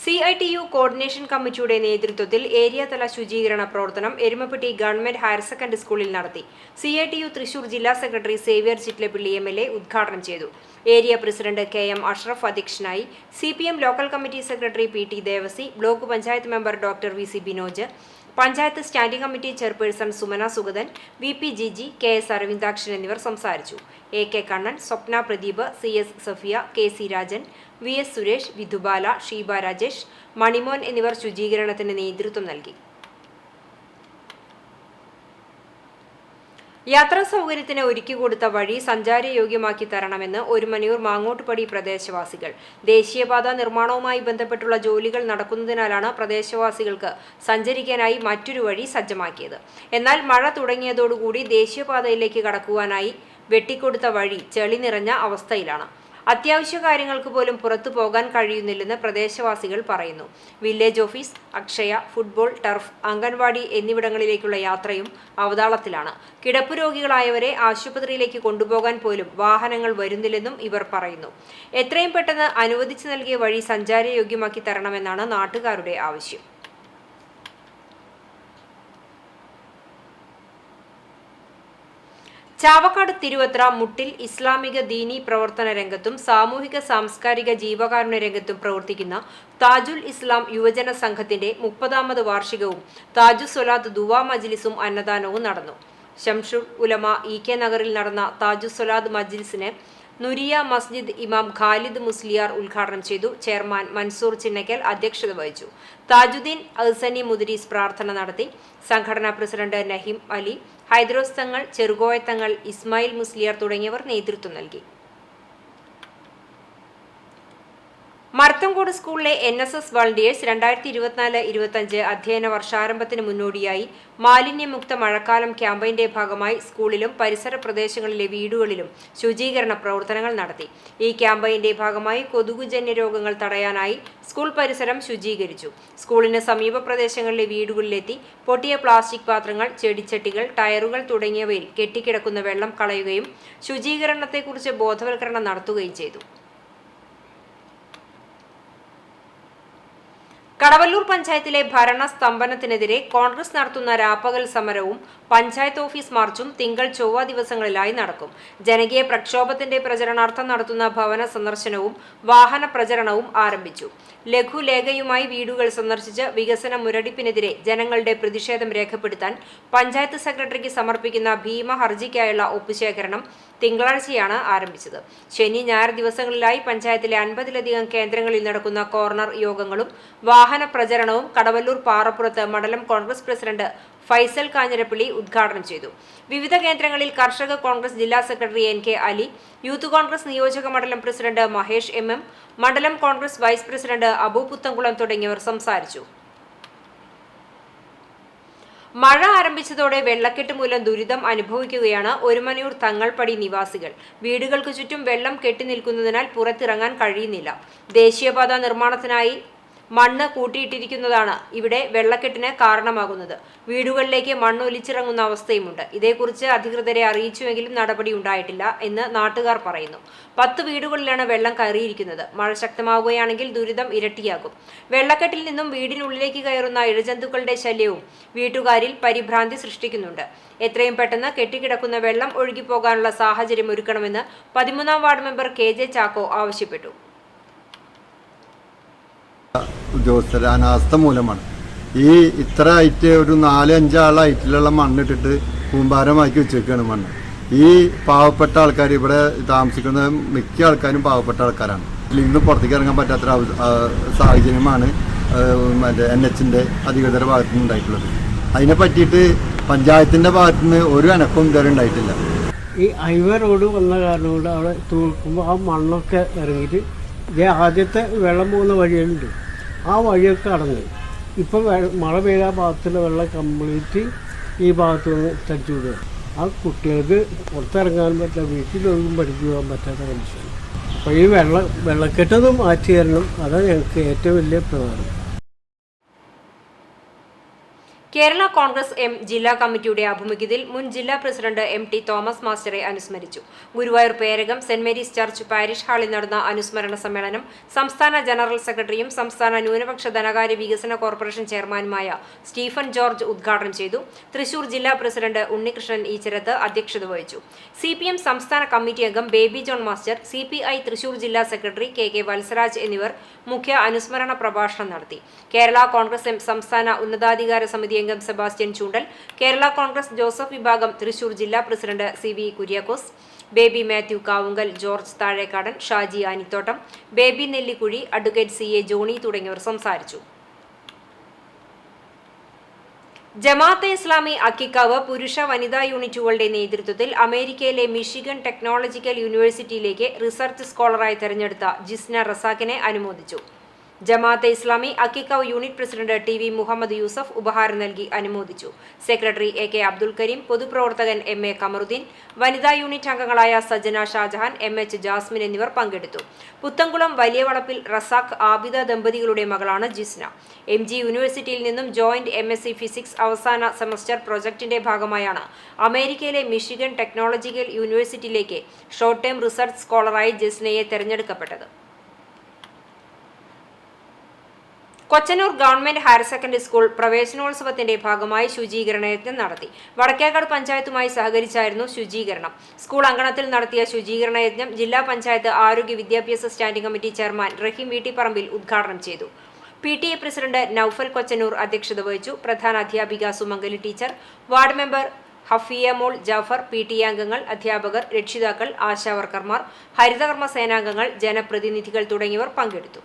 CITU കോർഡിനേഷൻ കമ്മിറ്റിയുടെ നേതൃത്വത്തിൽ ഏരിയ തല ശുചീകരണ പ്രവർത്തനം എരുമപ്പെട്ടി ഗവൺമെന്റ് ഹയർ സെക്കൻഡറി സ്കൂളിൽ നടത്തി. CITU തൃശൂർ ജില്ലാ സെക്രട്ടറി സേവ്യർ ചിറ്റ്ലപ്പിള്ളി MLA ഉദ്ഘാടനം ചെയ്തു. ഏരിയ പ്രസിഡന്റ് KM അഷ്റഫ് അധ്യക്ഷനായി. CPM local committee secretary PT Devasi, block panchayat member doctor VC Binoj, panchayat standing committee chairperson Sumana Sugathan, VP Jiji, KS Aravindakshan എന്നിവർ സംസാരിച്ചു. AK കണ്ണൻ, സ്വപ്ന Pradeep, CS Safiya, KC Rajan, VS Suresh, Vidhubala, Sheeba Rajesh, മണിമോൻ എന്നിവർ ശുചീകരണത്തിന് നേതൃത്വം നൽകി. യാത്രാ സൗകര്യത്തിന് ഒരുക്കിക്കൊടുത്ത വഴി സഞ്ചാരയോഗ്യമാക്കി തരണമെന്ന് ഒരുമനയൂർ മാങ്ങോട്ടുപടി പ്രദേശവാസികൾ. ദേശീയപാത നിർമ്മാണവുമായി ബന്ധപ്പെട്ടുള്ള ജോലികൾ നടക്കുന്നതിനാലാണ് പ്രദേശവാസികൾക്ക് സഞ്ചരിക്കാനായി മറ്റൊരു വഴി സജ്ജമാക്കിയത്. എന്നാൽ മഴ തുടങ്ങിയതോടുകൂടി ദേശീയപാതയിലേക്ക് കടക്കുവാനായി വെട്ടിക്കൊടുത്ത വഴി ചെളി നിറഞ്ഞ അവസ്ഥയിലാണ്. അത്യാവശ്യ കാര്യങ്ങൾക്ക് പോലും പുറത്തു പോകാൻ കഴിയുന്നില്ലെന്ന് പ്രദേശവാസികൾ പറയുന്നു. Village office, Akshaya, football turf, anganwadi എന്നിവിടങ്ങളിലേക്കുള്ള യാത്രയും അവതാളത്തിലാണ്. കിടപ്പു രോഗികളായവരെ ആശുപത്രിയിലേക്ക് കൊണ്ടുപോകാൻ പോലും വാഹനങ്ങൾ വരുന്നില്ലെന്നും ഇവർ പറയുന്നു. എത്രയും പെട്ടെന്ന് അനുവദിച്ചു നൽകിയ വഴി സഞ്ചാരയോഗ്യമാക്കി തരണമെന്നാണ് നാട്ടുകാരുടെ ആവശ്യം. ചാവക്കാട് തിരുവത്ര മുട്ടിൽ ഇസ്ലാമിക ദീനീ പ്രവർത്തന രംഗത്തും സാമൂഹിക സാംസ്കാരിക ജീവകാരുണ്യ രംഗത്തും പ്രവർത്തിക്കുന്ന താജുൽ ഇസ്ലാം യുവജന സംഘത്തിന്റെ 30ാമത് വാർഷികവും താജു സ്വലാത്ത് ദുവാ മജ്ലിസും അന്നദാനവും നടന്നു. ശംസുൽ ഉലമ EK നഗറിൽ നടന്ന താജു സ്വലാത്ത് മജ്ലിസിന് നുരിയ മസ്ജിദ് ഇമാം ഖാലിദ് മുസ്ലിയാർ ഉദ്ഘാടനം ചെയ്തു. ചെയർമാൻ മൻസൂർ ചിന്നക്കൽ അധ്യക്ഷത വഹിച്ചു. താജുദ്ദീൻ അഹ്സനി മുദ്രീസ് പ്രാർത്ഥന നടത്തി. സംഘടനാ പ്രസിഡന്റ് നഹീം അലി, ഹൈദ്രോസ് തങ്ങൾ, ചെറുകോയത്തങ്ങൾ, ഇസ്മായിൽ മുസ്ലിയാർ തുടങ്ങിയവർ നേതൃത്വം നൽകി. മർത്തംകോട് സ്കൂളിലെ NSS വളണ്ടിയേഴ്സ് 2024-25 അധ്യയന വർഷാരംഭത്തിന് മുന്നോടിയായി മാലിന്യമുക്ത മഴക്കാലം ക്യാമ്പയിന്റെ ഭാഗമായി സ്കൂളിലും പരിസര പ്രദേശങ്ങളിലെ വീടുകളിലും ശുചീകരണ പ്രവർത്തനങ്ങൾ നടത്തി. ഈ ക്യാമ്പയിന്റെ ഭാഗമായി കൊതുകുജന്യ രോഗങ്ങൾ തടയാനായി സ്കൂൾ പരിസരം ശുചീകരിച്ചു. സ്കൂളിന് സമീപ പ്രദേശങ്ങളിലെ വീടുകളിലെത്തി പൊട്ടിയ പ്ലാസ്റ്റിക് പാത്രങ്ങൾ, ചെടിച്ചട്ടികൾ, ടയറുകൾ തുടങ്ങിയവയിൽ കെട്ടിക്കിടക്കുന്ന വെള്ളം കളയുകയും ശുചീകരണത്തെക്കുറിച്ച് ബോധവൽക്കരണം നടത്തുകയും ചെയ്തു. കടവല്ലൂർ പഞ്ചായത്തിലെ ഭരണ സ്തംഭനത്തിനെതിരെ കോൺഗ്രസ് നടത്തുന്ന രാപ്പകൽ സമരവും പഞ്ചായത്ത് ഓഫീസ് മാർച്ചും തിങ്കൾ, ചൊവ്വ ദിവസങ്ങളിലായി നടക്കും. ജനകീയ പ്രക്ഷോഭത്തിന്റെ പ്രചരണാർത്ഥം നടത്തുന്ന ഭവന സന്ദർശനവും വാഹന പ്രചരണവും ആരംഭിച്ചു. ലഘുലേഖയുമായി വീടുകൾ സന്ദർശിച്ച് വികസന മുരടിപ്പിനെതിരെ ജനങ്ങളുടെ പ്രതിഷേധം രേഖപ്പെടുത്താൻ പഞ്ചായത്ത് സെക്രട്ടറിക്ക് സമർപ്പിക്കുന്ന ഭീമ ഹർജിക്കായുള്ള ഒപ്പുശേഖരണം തിങ്കളാഴ്ചയാണ് ആരംഭിച്ചത്. ശനി, ഞായർ ദിവസങ്ങളിലായി പഞ്ചായത്തിലെ 50ലധികം കേന്ദ്രങ്ങളിൽ നടക്കുന്ന കോർണർ യോഗങ്ങളും വാഹന പ്രചരണവും കടവല്ലൂർ പാറപ്പുറത്ത് മണ്ഡലം കോൺഗ്രസ് പ്രസിഡന്റ് ഫൈസൽ കാഞ്ഞിരപ്പള്ളി ഉദ്ഘാടനം ചെയ്തു. വിവിധ കേന്ദ്രങ്ങളിൽ കർഷക കോൺഗ്രസ് ജില്ലാ secretary NK Ali, youth Congress നിയോജക മണ്ഡലം പ്രസിഡന്റ് മഹേഷ് MM, മണ്ഡലം കോൺഗ്രസ് വൈസ് പ്രസിഡന്റ് അബു പുത്തൻകുളം തുടങ്ങിയവർ സംസാരിച്ചു. മഴ ആരംഭിച്ചതോടെ വെള്ളക്കെട്ട് മൂലം ദുരിതം അനുഭവിക്കുകയാണ് ഒരുമനയൂർ തങ്ങൾപടി നിവാസികൾ. വീടുകൾക്ക് ചുറ്റും വെള്ളം കെട്ടിനിൽക്കുന്നതിനാൽ പുറത്തിറങ്ങാൻ കഴിയുന്നില്ല. ദേശീയപാത നിർമ്മാണത്തിനായി മണ്ണ് കൂട്ടിയിട്ടിരിക്കുന്നതാണ് ഇവിടെ വെള്ളക്കെട്ടിന് കാരണമാകുന്നത്. വീടുകളിലേക്ക് മണ്ണ് ഒലിച്ചിറങ്ങുന്ന അവസ്ഥയുമുണ്ട്. ഇതേക്കുറിച്ച് അധികൃതരെ അറിയിച്ചുവെങ്കിലും നടപടി ഉണ്ടായിട്ടില്ല എന്ന് നാട്ടുകാർ പറയുന്നു. 10 വീടുകളിലാണ് വെള്ളം കയറിയിരിക്കുന്നത്. മഴ ശക്തമാവുകയാണെങ്കിൽ ദുരിതം ഇരട്ടിയാകും. വെള്ളക്കെട്ടിൽ നിന്നും വീടിനുള്ളിലേക്ക് കയറുന്ന ഇഴജന്തുക്കളുടെ ശല്യവും വീട്ടുകാരിൽ പരിഭ്രാന്തി സൃഷ്ടിക്കുന്നുണ്ട്. എത്രയും പെട്ടെന്ന് കെട്ടിക്കിടക്കുന്ന വെള്ളം ഒഴുകിപ്പോകാനുള്ള സാഹചര്യം ഒരുക്കണമെന്ന് 13ാം വാർഡ് മെമ്പർ KJ ചാക്കോ ആവശ്യപ്പെട്ടു. ഉദ്യോഗസ്ഥർ അനാസ്ഥ മൂലമാണ് ഈ ഇത്ര ഹൈറ്റ് ഒരു 4-5 ആൾ ഹൈറ്റിലുള്ള മണ്ണിട്ടിട്ട് കൂമ്പാരമാക്കി വെച്ചേക്കാണ് മണ്ണ്. ഈ പാവപ്പെട്ട ആൾക്കാർ ഇവിടെ താമസിക്കുന്ന മിക്ക ആൾക്കാരും പാവപ്പെട്ട ആൾക്കാരാണ്. ഇന്ന് പുറത്തേക്ക് ഇറങ്ങാൻ പറ്റാത്ത സാഹചര്യമാണ് മറ്റേ NHന്റെ അധികൃതരുടെ ഭാഗത്തു നിന്ന് ഉണ്ടായിട്ടുള്ളത്. അതിനെ പറ്റിയിട്ട് പഞ്ചായത്തിൻ്റെ ഭാഗത്തു നിന്ന് ഒരു അനക്കവും ഇതുവരെ ഉണ്ടായിട്ടില്ല. ഈ ഹൈവേ റോഡ് വന്ന കാരണം കൊണ്ട് അവിടെ തൂർക്കുമ്പോൾ ആ മണ്ണൊക്കെ ഇറങ്ങിയിട്ട് ഇതേ ആദ്യത്തെ വെള്ളം പോകുന്ന വഴിയുണ്ട്, ആ വഴിയൊക്കെ അടങ്ങി. ഇപ്പം മഴ പെയ്ത ഭാഗത്തുള്ള വെള്ളം കംപ്ലീറ്റ് ഈ ഭാഗത്തു നിന്ന് തടിച്ചു വിടുക. ആ കുട്ടികൾക്ക് പുറത്തിറങ്ങാൻ പറ്റില്ല, വീട്ടിലൊന്നും പഠിച്ചു പോകാൻ പറ്റാത്ത കണ്ടീഷൻ. അപ്പോൾ ഈ വെള്ളക്കെട്ടൊന്നും മാറ്റി തരണം, അതാണ് ഞങ്ങൾക്ക് ഏറ്റവും വലിയ പ്രധാനം. കേരള കോൺഗ്രസ് M ജില്ലാ കമ്മിറ്റിയുടെ ആഭിമുഖ്യത്തിൽ മുൻ ജില്ലാ പ്രസിഡന്റ് MT തോമസ് മാസ്റ്ററെ അനുസ്മരിച്ചു. Guruvayur Perakam saint Mary's church parish ഹാളിൽ നടന്ന അനുസ്മരണ സമ്മേളനം സംസ്ഥാന ജനറൽ സെക്രട്ടറിയും സംസ്ഥാന ന്യൂനപക്ഷ ധനകാര്യ വികസന കോർപ്പറേഷൻ ചെയർമാനുമായ സ്റ്റീഫൻ ജോർജ് ഉദ്ഘാടനം ചെയ്തു. തൃശൂർ ജില്ലാ പ്രസിഡന്റ് ഉണ്ണികൃഷ്ണൻ ഈച്ചരത്ത് അധ്യക്ഷത വഹിച്ചു. CPM സംസ്ഥാന കമ്മിറ്റി അംഗം baby John master, CPI Thrissur ജില്ലാ സെക്രട്ടറി KK വത്സരാജ് എന്നിവർ മുഖ്യ അനുസ്മരണ പ്രഭാഷണം നടത്തി. കേരള കോൺഗ്രസ് M സംസ്ഥാന ഉന്നതാധികാര സമിതി അംഗം Sebastian Choondal, Kerala Congress Joseph വിഭാഗം തൃശൂർ ജില്ലാ president CV Kuriakose, Baby Mathew Kavungal, George Thazhekkadan, Shaji Anithottam, Baby Nellikuzhi, advocate CA Johnny തുടങ്ങിയവർ സംസാരിച്ചു. ജമാഅത്തെ ഇസ്ലാമി അക്കിക്കാവ് പുരുഷ വനിതാ യൂണിറ്റുകളുടെ നേതൃത്വത്തിൽ അമേരിക്കയിലെ മിഷിഗൺ ടെക്നോളജിക്കൽ യൂണിവേഴ്സിറ്റിയിലേക്ക് റിസർച്ച് സ്കോളറായി തെരഞ്ഞെടുത്ത ജിസ്ന റസാഖിനെ അനുമോദിച്ചു. Jamaat-e Islami Akkikkavu unit president TV. Muhammad Yusuf ഉപഹാരം നൽകി അനുമോദിച്ചു. Secretary AK. അബ്ദുൽ കരീം, പൊതുപ്രവർത്തകൻ എം.എ. കമറുദ്ദീൻ, വനിതാ യൂണിറ്റ് അംഗങ്ങളായ സജന ഷാജഹാൻ, എം.എച്ച്. ജാസ്മിൻ എന്നിവർ പങ്കെടുത്തു. പുത്തൻകുളം വലിയ വളപ്പിൽ റസാഖ് ആബിദ ദമ്പതികളുടെ മകളാണ് ജിസ്ന. എം.ജി. യൂണിവേഴ്സിറ്റിയിൽ നിന്നും ജോയിന്റ് എം.എസ്സി ഫിസിക്സ് അവസാന സെമസ്റ്റർ പ്രൊജക്ടിന്റെ ഭാഗമായാണ് അമേരിക്കയിലെ മിഷിഗൺ ടെക്നോളജിക്കൽ യൂണിവേഴ്സിറ്റിയിലേക്ക് ഷോർട്ട് ടേം റിസർച്ച് സ്കോളറായി ജിസ്നയെ തെരഞ്ഞെടുക്കപ്പെട്ടത്. Kochannur government higher secondary school പ്രവേശനോത്സവത്തിന്റെ ഭാഗമായി ശുചീകരണ യജ്ഞം നടത്തി. വടക്കേക്കാട് പഞ്ചായത്തുമായി സഹകരിച്ചായിരുന്നു ശുചീകരണം. സ്കൂൾ അങ്കണത്തിൽ നടത്തിയ ശുചീകരണ യജ്ഞം ജില്ലാ പഞ്ചായത്ത് ആരോഗ്യ വിദ്യാഭ്യാസ സ്റ്റാൻഡിംഗ് കമ്മിറ്റി ചെയർമാൻ റഹീം വീട്ടിപ്പറമ്പിൽ ഉദ്ഘാടനം ചെയ്തു. PTA പ്രസിഡന്റ് നൌഫൽ കൊച്ചനൂർ അധ്യക്ഷത വഹിച്ചു. പ്രധാന അധ്യാപിക സുമംഗലി ടീച്ചർ, വാർഡ് മെമ്പർ ഹഫിയ മോൾ ജാഫർ, PTA അംഗങ്ങൾ, അധ്യാപകർ, രക്ഷിതാക്കൾ, ആശാവർക്കർമാർ, ഹരിതകർമ്മ സേനാംഗങ്ങൾ, ജനപ്രതിനിധികൾ തുടങ്ങിയവർ പങ്കെടുത്തു.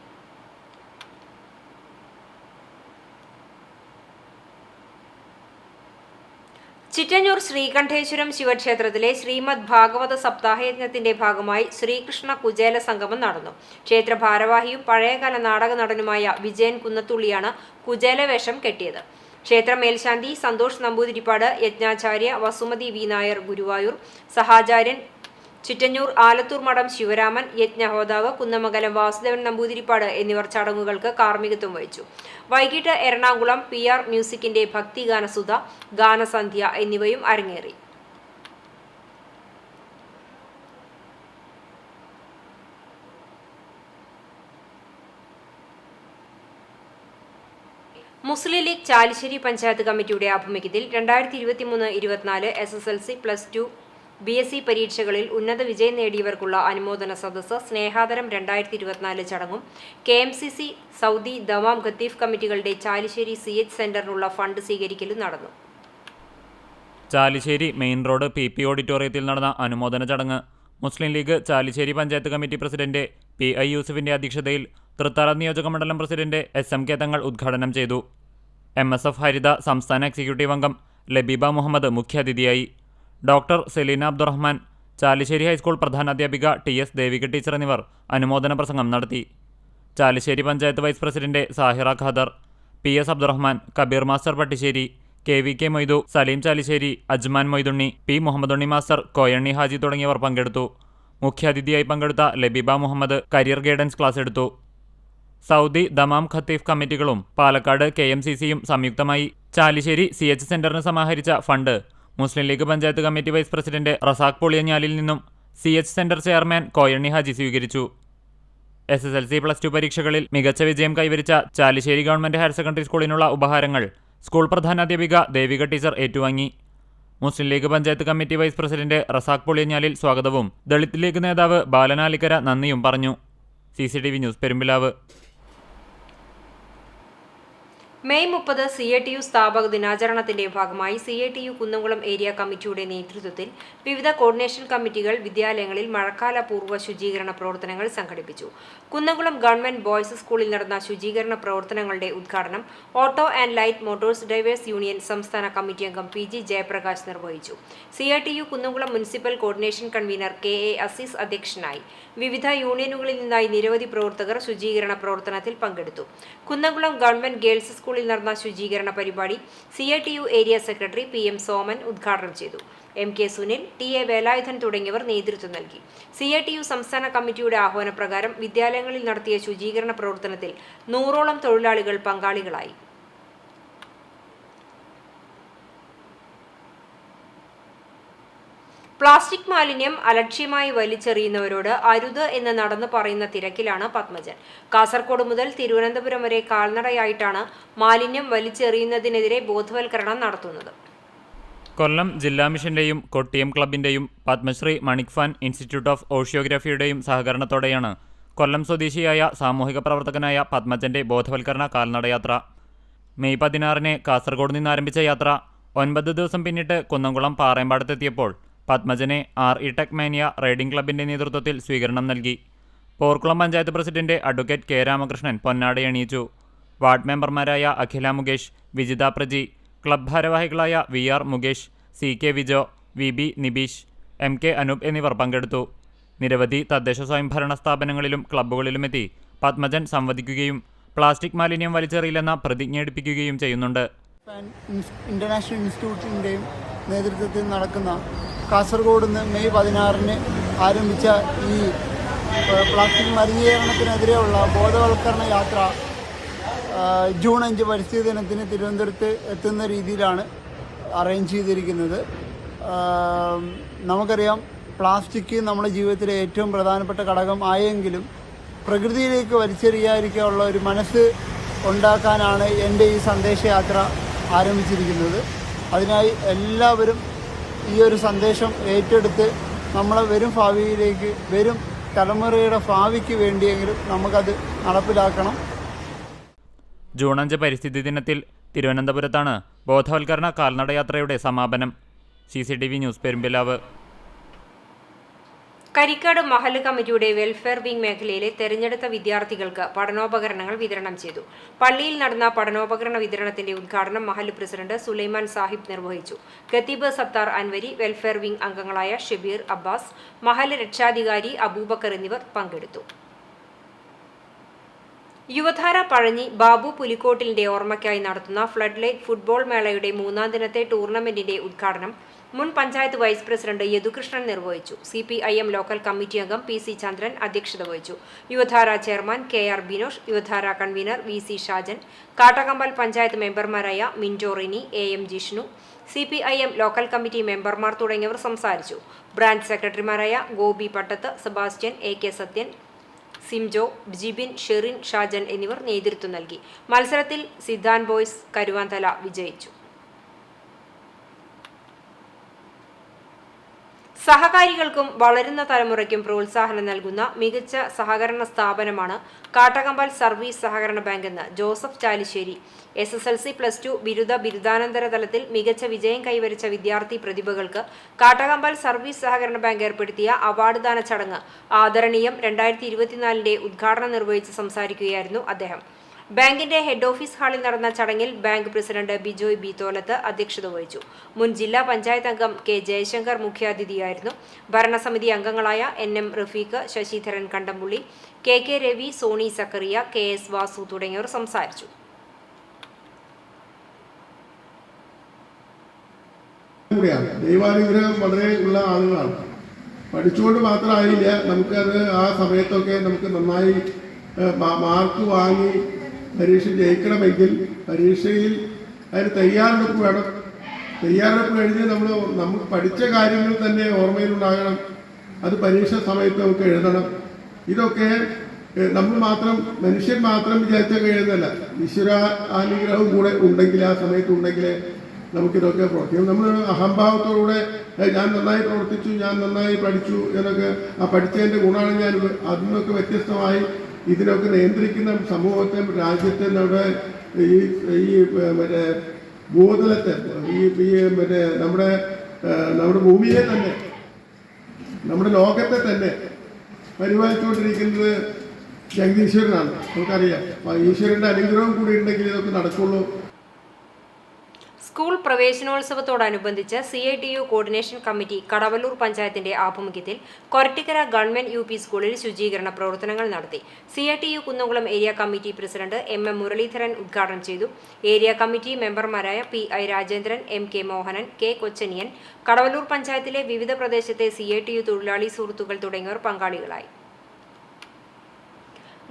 ചിറ്റഞ്ഞൂർ ശ്രീകണ്ഠേശ്വരം ശിവക്ഷേത്രത്തിലെ ശ്രീമദ് ഭാഗവത സപ്താഹയജ്ഞത്തിന്റെ ഭാഗമായി ശ്രീകൃഷ്ണ കുചേല സംഗമം നടന്നു. ക്ഷേത്ര ഭാരവാഹിയും പഴയകാല നാടക നടനുമായ വിജയൻ കുന്നത്തുള്ളിയാണ് കുചേല വേഷം കെട്ടിയത്. ക്ഷേത്ര മേൽശാന്തി സന്തോഷ് നമ്പൂതിരിപ്പാട്, യജ്ഞാചാര്യ വസുമതി വി നായർ ഗുരുവായൂർ, സഹാചാര്യൻ ചിറ്റഞ്ഞൂർ ആലത്തൂർ മഠം ശിവരാമൻ, യജ്ഞഹോതാവ് കുന്നമംഗലം വാസുദേവൻ നമ്പൂതിരിപ്പാട് എന്നിവർ ചടങ്ങുകൾക്ക് കാർമ്മികത്വം വഹിച്ചു. വൈകിട്ട് എറണാകുളം PR മ്യൂസിക്കിന്റെ ഭക്തിഗാനസുധ, ഗാനസന്ധ്യ എന്നിവയും അരങ്ങേറി. മുസ്ലിം ലീഗ് ചാലിശ്ശേരി പഞ്ചായത്ത് കമ്മിറ്റിയുടെ ആഭിമുഖ്യത്തിൽ 2023-24 SSLC +2 BSc പരീക്ഷകളിൽ ഉന്നത വിജയം നേടിയവർക്കുള്ള അനുമോദന സദസ്സ്, സ്നേഹാദരം 2024 ചടങ്ങും KMCC സൗദി ദമാം ഖത്തീഫ് കമ്മിറ്റികളുടെ ചാലിശ്ശേരി CH സെന്ററിനുള്ള ഫണ്ട് സ്വീകരിക്കലും നടന്നു. ചാലിശ്ശേരി മെയിൻ റോഡ് PP ഓഡിറ്റോറിയത്തിൽ നടന്ന അനുമോദന ചടങ്ങ് Muslim League Chalissery panchayat committee president PI യൂസഫിന്റെ അധ്യക്ഷതയിൽ തൃത്താല നിയോജക മണ്ഡലം പ്രസിഡന്റ് SMK തങ്ങൾ ഉദ്ഘാടനം ചെയ്തു. MSF ഹരിത സംസ്ഥാന എക്സിക്യൂട്ടീവ് അംഗം ലബീബ മുഹമ്മദ് മുഖ്യാതിഥിയായി. ഡോക്ടർ സെലീന അബ്ദുറഹ്മാൻ, ചാലിശ്ശേരി ഹൈസ്കൂൾ പ്രധാനാധ്യാപിക TS ദേവിക ടീച്ചർ എന്നിവർ അനുമോദന പ്രസംഗം നടത്തി. Chalissery panchayat vice president Sahira Khader, PS Abdurahman, Kabeer master Pattissery, KVK Moidu, Saleem Chalissery, Ajman Moidunni, P Muhammadunni master, Koyanni Haji തുടങ്ങിയവർ പങ്കെടുത്തു. മുഖ്യാതിഥിയായി പങ്കെടുത്ത Labeeba Muhammad career guidance class എടുത്തു. സൗദി ദമാം ഖത്തീഫ് കമ്മിറ്റികളും പാലക്കാട് KMCCയും സംയുക്തമായി ചാലിശ്ശേരി CH സെന്ററിന് സമാഹരിച്ച fund Muslim League panchayat committee vice president Razak Poliyanjalil നിന്നും CH centre chairman Koyanni Haji സ്വീകരിച്ചു. SSLC +2 പരീക്ഷകളിൽ മികച്ച വിജയം കൈവരിച്ച ചാലിശ്ശേരി ഗവൺമെന്റ് ഹയർ സെക്കൻഡറി സ്കൂളിനുള്ള ഉപഹാരങ്ങൾ സ്കൂൾ പ്രധാനാധ്യാപിക ദേവിക ടീച്ചർ ഏറ്റുവാങ്ങി. Muslim League panchayat committee vice president Razak Poliyanjalil സ്വാഗതവും ദളിത് ലീഗ് നേതാവ് ബാലനാലിക്കര നന്ദിയും പറഞ്ഞു. CCTV news Perumpilavu. May 30 CATU സ്ഥാപക ദിനാചരണത്തിന്റെ ഭാഗമായി CATU കുന്നംകുളം ഏരിയ കമ്മിറ്റിയുടെ നേതൃത്വത്തിൽ വിവിധ കോർഡിനേഷൻ കമ്മിറ്റികൾ വിദ്യാലയങ്ങളിൽ മഴക്കാല പൂർവ്വ ശുചീകരണ പ്രവർത്തനങ്ങൾ സംഘടിപ്പിച്ചു. കുന്നംകുളം ഗവൺമെന്റ് ബോയ്സ് സ്കൂളിൽ നടന്ന ശുചീകരണ പ്രവർത്തനങ്ങളുടെ ഉദ്ഘാടനം auto and light motors drivers union സംസ്ഥാന കമ്മിറ്റി അംഗം PG ജയപ്രകാശ് നിർവഹിച്ചു. CATU Kunnamkulam municipal coordination convener KA Azeez അധ്യക്ഷനായി. വിവിധ യൂണിയനുകളിൽ നിന്നായി നിരവധി പ്രവർത്തകർ ശുചീകരണ പ്രവർത്തനത്തിൽ പങ്കെടുത്തു. കുന്നംകുളം ഗവൺമെന്റ് ഗേൾസ് സ്കൂളിൽ നടന്ന ശുചീകരണ പരിപാടി CATU area secretary PM Soman ഉദ്ഘാടനം ചെയ്തു. MK സുനിൽ, TA വേലായുധൻ തുടങ്ങിയവർ നേതൃത്വം നൽകി. CATU സംസ്ഥാന കമ്മിറ്റിയുടെ ആഹ്വാനപ്രകാരം വിദ്യാലയങ്ങളിൽ നടത്തിയ ശുചീകരണ പ്രവർത്തനത്തിൽ 100ഓളം തൊഴിലാളികൾ പങ്കാളികളായി. പ്ലാസ്റ്റിക് മാലിന്യം അലക്ഷ്യമായി വലിച്ചെറിയുന്നവരോട് അരുത് എന്ന് നടന്നു പറയുന്ന തിരക്കിലാണ് പത്മജൻ. കാസർഗോഡ് മുതൽ തിരുവനന്തപുരം വരെ കാൽനടയായിട്ടാണ് മാലിന്യം വലിച്ചെറിയുന്നതിനെതിരെ ബോധവൽക്കരണം നടത്തുന്നത്. കൊല്ലം ജില്ലാ മിഷന്റെയും കൊട്ടിയം ക്ലബിന്റെയും Padmashri Manikfan institute of ഓഷ്യോഗ്രഫിയുടെയും സഹകരണത്തോടെയാണ് കൊല്ലം സ്വദേശിയായ സാമൂഹിക പ്രവർത്തകനായ പത്മജന്റെ ബോധവൽക്കരണ കാൽനടയാത്ര. മെയ് 16 കാസർഗോഡ് നിന്ന് ആരംഭിച്ച യാത്ര 9 ദിവസം പിന്നിട്ട് കുന്നംകുളം പാറേമ്പാടത്തെത്തിയപ്പോൾ പത്മജനെ RE-ടെക് മാനിയ റൈഡിംഗ് ക്ലബിന്റെ നേതൃത്വത്തിൽ സ്വീകരണം നൽകി. Porkulam panchayat president advocate K Ramakrishnan പൊന്നാട അണിയിച്ചു. വാർഡ് മെമ്പർമാരായ അഖില മുകേഷ്, വിജിത പ്രജി, ക്ലബ് ഭാരവാഹികളായ VR Mukesh, CK Vijo, VB Nibeesh, MK Anoop എന്നിവർ പങ്കെടുത്തു. നിരവധി തദ്ദേശ സ്വയംഭരണ സ്ഥാപനങ്ങളിലും ക്ലബ്ബുകളിലുമെത്തി പത്മജൻ സംവദിക്കുകയും പ്ലാസ്റ്റിക് മാലിന്യം വലിച്ചെറിയില്ലെന്ന പ്രതിജ്ഞയെടുപ്പിക്കുകയും ചെയ്യുന്നുണ്ട്. ഇന്റർനാഷണൽ ഇൻസ്റ്റിറ്റ്യൂട്ടിൻ്റെയും നേതൃത്വത്തിൽ നടക്കുന്ന കാസർഗോഡ് നിന്ന് മെയ് 16 ആരംഭിച്ച ഈ പ്ലാസ്റ്റിക് മലിനീകരണത്തിനെതിരെയുള്ള ബോധവൽക്കരണ യാത്ര ജൂൺ 5 പരിസ്ഥിതി ദിനത്തിന് തിരുവനന്തപുരത്ത് എത്തുന്ന രീതിയിലാണ് അറേഞ്ച് ചെയ്തിരിക്കുന്നത്. നമുക്കറിയാം, പ്ലാസ്റ്റിക് നമ്മുടെ ജീവിതത്തിലെ ഏറ്റവും പ്രധാനപ്പെട്ട ഘടകം ആയെങ്കിലും പ്രകൃതിയിലേക്ക് വലിച്ചെറിയാതിരിക്കാനുള്ള ഒരു മനസ്സ് ഉണ്ടാക്കാനാണ് എൻ്റെ ഈ സന്ദേശയാത്ര ആരംഭിച്ചിരിക്കുന്നത്. അതിനായി എല്ലാവരും ഈ ഒരു സന്ദേശം ഏറ്റെടുത്ത് നമ്മളെ വരും തലമുറയുടെ ഭാവിക്ക് വേണ്ടിയെങ്കിലും നമുക്കത് നടപ്പിലാക്കണം. ജൂൺ 5 പരിസ്ഥിതി ദിനത്തിൽ തിരുവനന്തപുരത്താണ് ബോധവൽക്കരണ കാൽനടയാത്രയുടെ സമാപനം. CCTV news, Perumpilavu. കരിക്കാട് മഹല്ല് കമ്മിറ്റിയുടെ വെൽഫെയർ വിംഗ് മേഖലയിലെ തെരഞ്ഞെടുത്ത വിദ്യാർത്ഥികൾക്ക് പഠനോപകരണങ്ങൾ വിതരണം ചെയ്തു. പള്ളിയിൽ നടന്ന പഠനോപകരണ വിതരണത്തിന്റെ ഉദ്ഘാടനം മഹല്ല് പ്രസിഡന്റ് സുലൈമാൻ സാഹിബ് നിർവഹിച്ചു. ഖത്തീബ് സത്താർ അൻവരി, വെൽഫെയർ വിംഗ് അംഗങ്ങളായ ഷബീർ അബ്ബാസ്, മഹല്ല് രക്ഷാധികാരി അബൂബക്കർ എന്നിവർ പങ്കെടുത്തു. യുവധാര പഴഞ്ഞി ബാബു പുലിക്കോട്ടിലിന്റെ ഓർമ്മയ്ക്കായി നടത്തുന്ന ഫ്ലഡ് ലൈറ്റ് ഫുട്ബോൾ മേളയുടെ 3ാം ദിനത്തെ ടൂർണമെന്റിന്റെ ഉദ്ഘാടനം മുൻ പഞ്ചായത്ത് വൈസ് പ്രസിഡന്റ് യദുകൃഷ്ണൻ നിർവഹിച്ചു. CPIM ലോക്കൽ കമ്മിറ്റി അംഗം PC ചന്ദ്രൻ അധ്യക്ഷത വഹിച്ചു. Yuvadhara chairman KR Binosh, Yuvadhara convener VC Shajan, Kattakampal panchayat മെമ്പർമാരായ Minjo Rini, AM Jishnu, CPIM local committee മെമ്പർമാർ തുടങ്ങിയവർ സംസാരിച്ചു. ബ്രാഞ്ച് സെക്രട്ടറിമാരായ ഗോപി പട്ടത്ത്, സെബാസ്റ്റ്യൻ, AK സത്യൻ, സിംജോ, ജിബിൻ, ഷെറിൻ, ഷാജൻ എന്നിവർ നേതൃത്വം നൽകി. മത്സരത്തിൽ സിദ്ധാൻ ബോയ്സ് കരുവാന്തല വിജയിച്ചു. സഹകാരികൾക്കും വളരുന്ന തലമുറയ്ക്കും പ്രോത്സാഹനം നൽകുന്ന മികച്ച സഹകരണ സ്ഥാപനമാണ് കാട്ടകമ്പൽ സർവീസ് സഹകരണ ബാങ്ക് എന്ന് ജോസഫ് ചാലിശ്ശേരി. SSLC, +2, ബിരുദാനന്തര തലത്തിൽ മികച്ച വിജയം കൈവരിച്ച വിദ്യാർത്ഥി പ്രതിഭകൾക്ക് കാട്ടകമ്പൽ സർവീസ് സഹകരണ ബാങ്ക് ഏർപ്പെടുത്തിയ അവാർഡ് ദാന ചടങ്ങ് ആദരണീയം 2024 ഉദ്ഘാടനം നിർവഹിച്ച് സംസാരിക്കുകയായിരുന്നു അദ്ദേഹം. ബാങ്കിന്റെ ഹെഡ് ഓഫീസ് ഹാളിൽ നടന്ന ചടങ്ങിൽ ബാങ്ക് പ്രസിഡന്റ് ബിജോയ് ബി തോലത്ത് അധ്യക്ഷത വഹിച്ചു. മുൻ ജില്ലാ പഞ്ചായത്ത് അംഗം K ജയശങ്കർ മുഖ്യാതിഥിയായിരുന്നു. ഭരണസമിതി അംഗങ്ങളായ NM Rafeeq, Sasidharan Kandampulli, KK Ravi, Soni Zacharia, KS Vasu തുടങ്ങിയവർ സംസാരിച്ചു. ദൈവാനുഗ്രഹം വളരെ ഉള്ള ആളുകളാണ്. പഠിച്ചുകൊണ്ട് മാത്രമായില്ല, നമുക്കത് ആ സമയത്തൊക്കെ നമുക്ക് നന്നായി മാർക്ക് വാങ്ങി പരീക്ഷ ജയിക്കണമെങ്കിൽ പരീക്ഷയിൽ അതിന് തയ്യാറെടുപ്പ് വേണം. തയ്യാറെടുപ്പ് കഴിഞ്ഞ് നമുക്ക് പഠിച്ച കാര്യങ്ങൾ തന്നെ ഓർമ്മയിലുണ്ടാകണം. അത് പരീക്ഷ സമയത്ത് നമുക്ക് എഴുതണം. ഇതൊക്കെ മനുഷ്യൻ മാത്രം വിചാരിച്ചൊക്കെ എഴുതുന്നല്ല, ഈശ്വര അനുഗ്രഹവും കൂടെ ഉണ്ടെങ്കിൽ, ആ സമയത്ത് ഉണ്ടെങ്കിൽ നമുക്കിതൊക്കെ പ്രവർത്തിക്കും. നമ്മൾ അഹംഭാവത്തോടുകൂടെ ഞാൻ നന്നായി പ്രവർത്തിച്ചു, ഞാൻ നന്നായി പഠിച്ചു എന്നൊക്കെ, ആ പഠിച്ചതിൻ്റെ ഗുണമാണ് ഞാൻ, അതിൽ നിന്നൊക്കെ വ്യത്യസ്തമായി ഇതിനൊക്കെ നിയന്ത്രിക്കുന്ന സമൂഹത്തെ, രാജ്യത്തെ, നമ്മുടെ ഈ മറ്റേ ഭൂതലത്തെ, നമ്മുടെ ഭൂമിയെ തന്നെ, നമ്മുടെ ലോകത്തെ തന്നെ പരിപാലിച്ചുകൊണ്ടിരിക്കുന്നത് ജഗദീശ്വരനാണ്. നമുക്കറിയാം. ഈശ്വരൻ്റെ അനുഗ്രഹം കൂടി ഉണ്ടെങ്കിൽ ഇതൊക്കെ നടക്കുള്ളൂ. സ്കൂൾ പ്രവേശനോത്സവത്തോടനുബന്ധിച്ച് CITU കോർഡിനേഷൻ കമ്മിറ്റി കടവല്ലൂർ പഞ്ചായത്തിന്റെ ആഭിമുഖ്യത്തിൽ കൊരട്ടിക്കര ഗവൺമെന്റ് UP സ്കൂളിൽ ശുചീകരണ പ്രവർത്തനങ്ങൾ നടത്തി. CITU Kunnamkulam area committee president MM Muraleedharan ഉദ്ഘാടനം ചെയ്തു. ഏരിയ കമ്മിറ്റി മെമ്പർമാരായ PI Rajendran, MK Mohanan, K Kochaniyan, Kadavallur പഞ്ചായത്തിലെ വിവിധ പ്രദേശത്തെ CITU തൊഴിലാളി സുഹൃത്തുക്കൾ തുടങ്ങിയവർ പങ്കാളികളായി.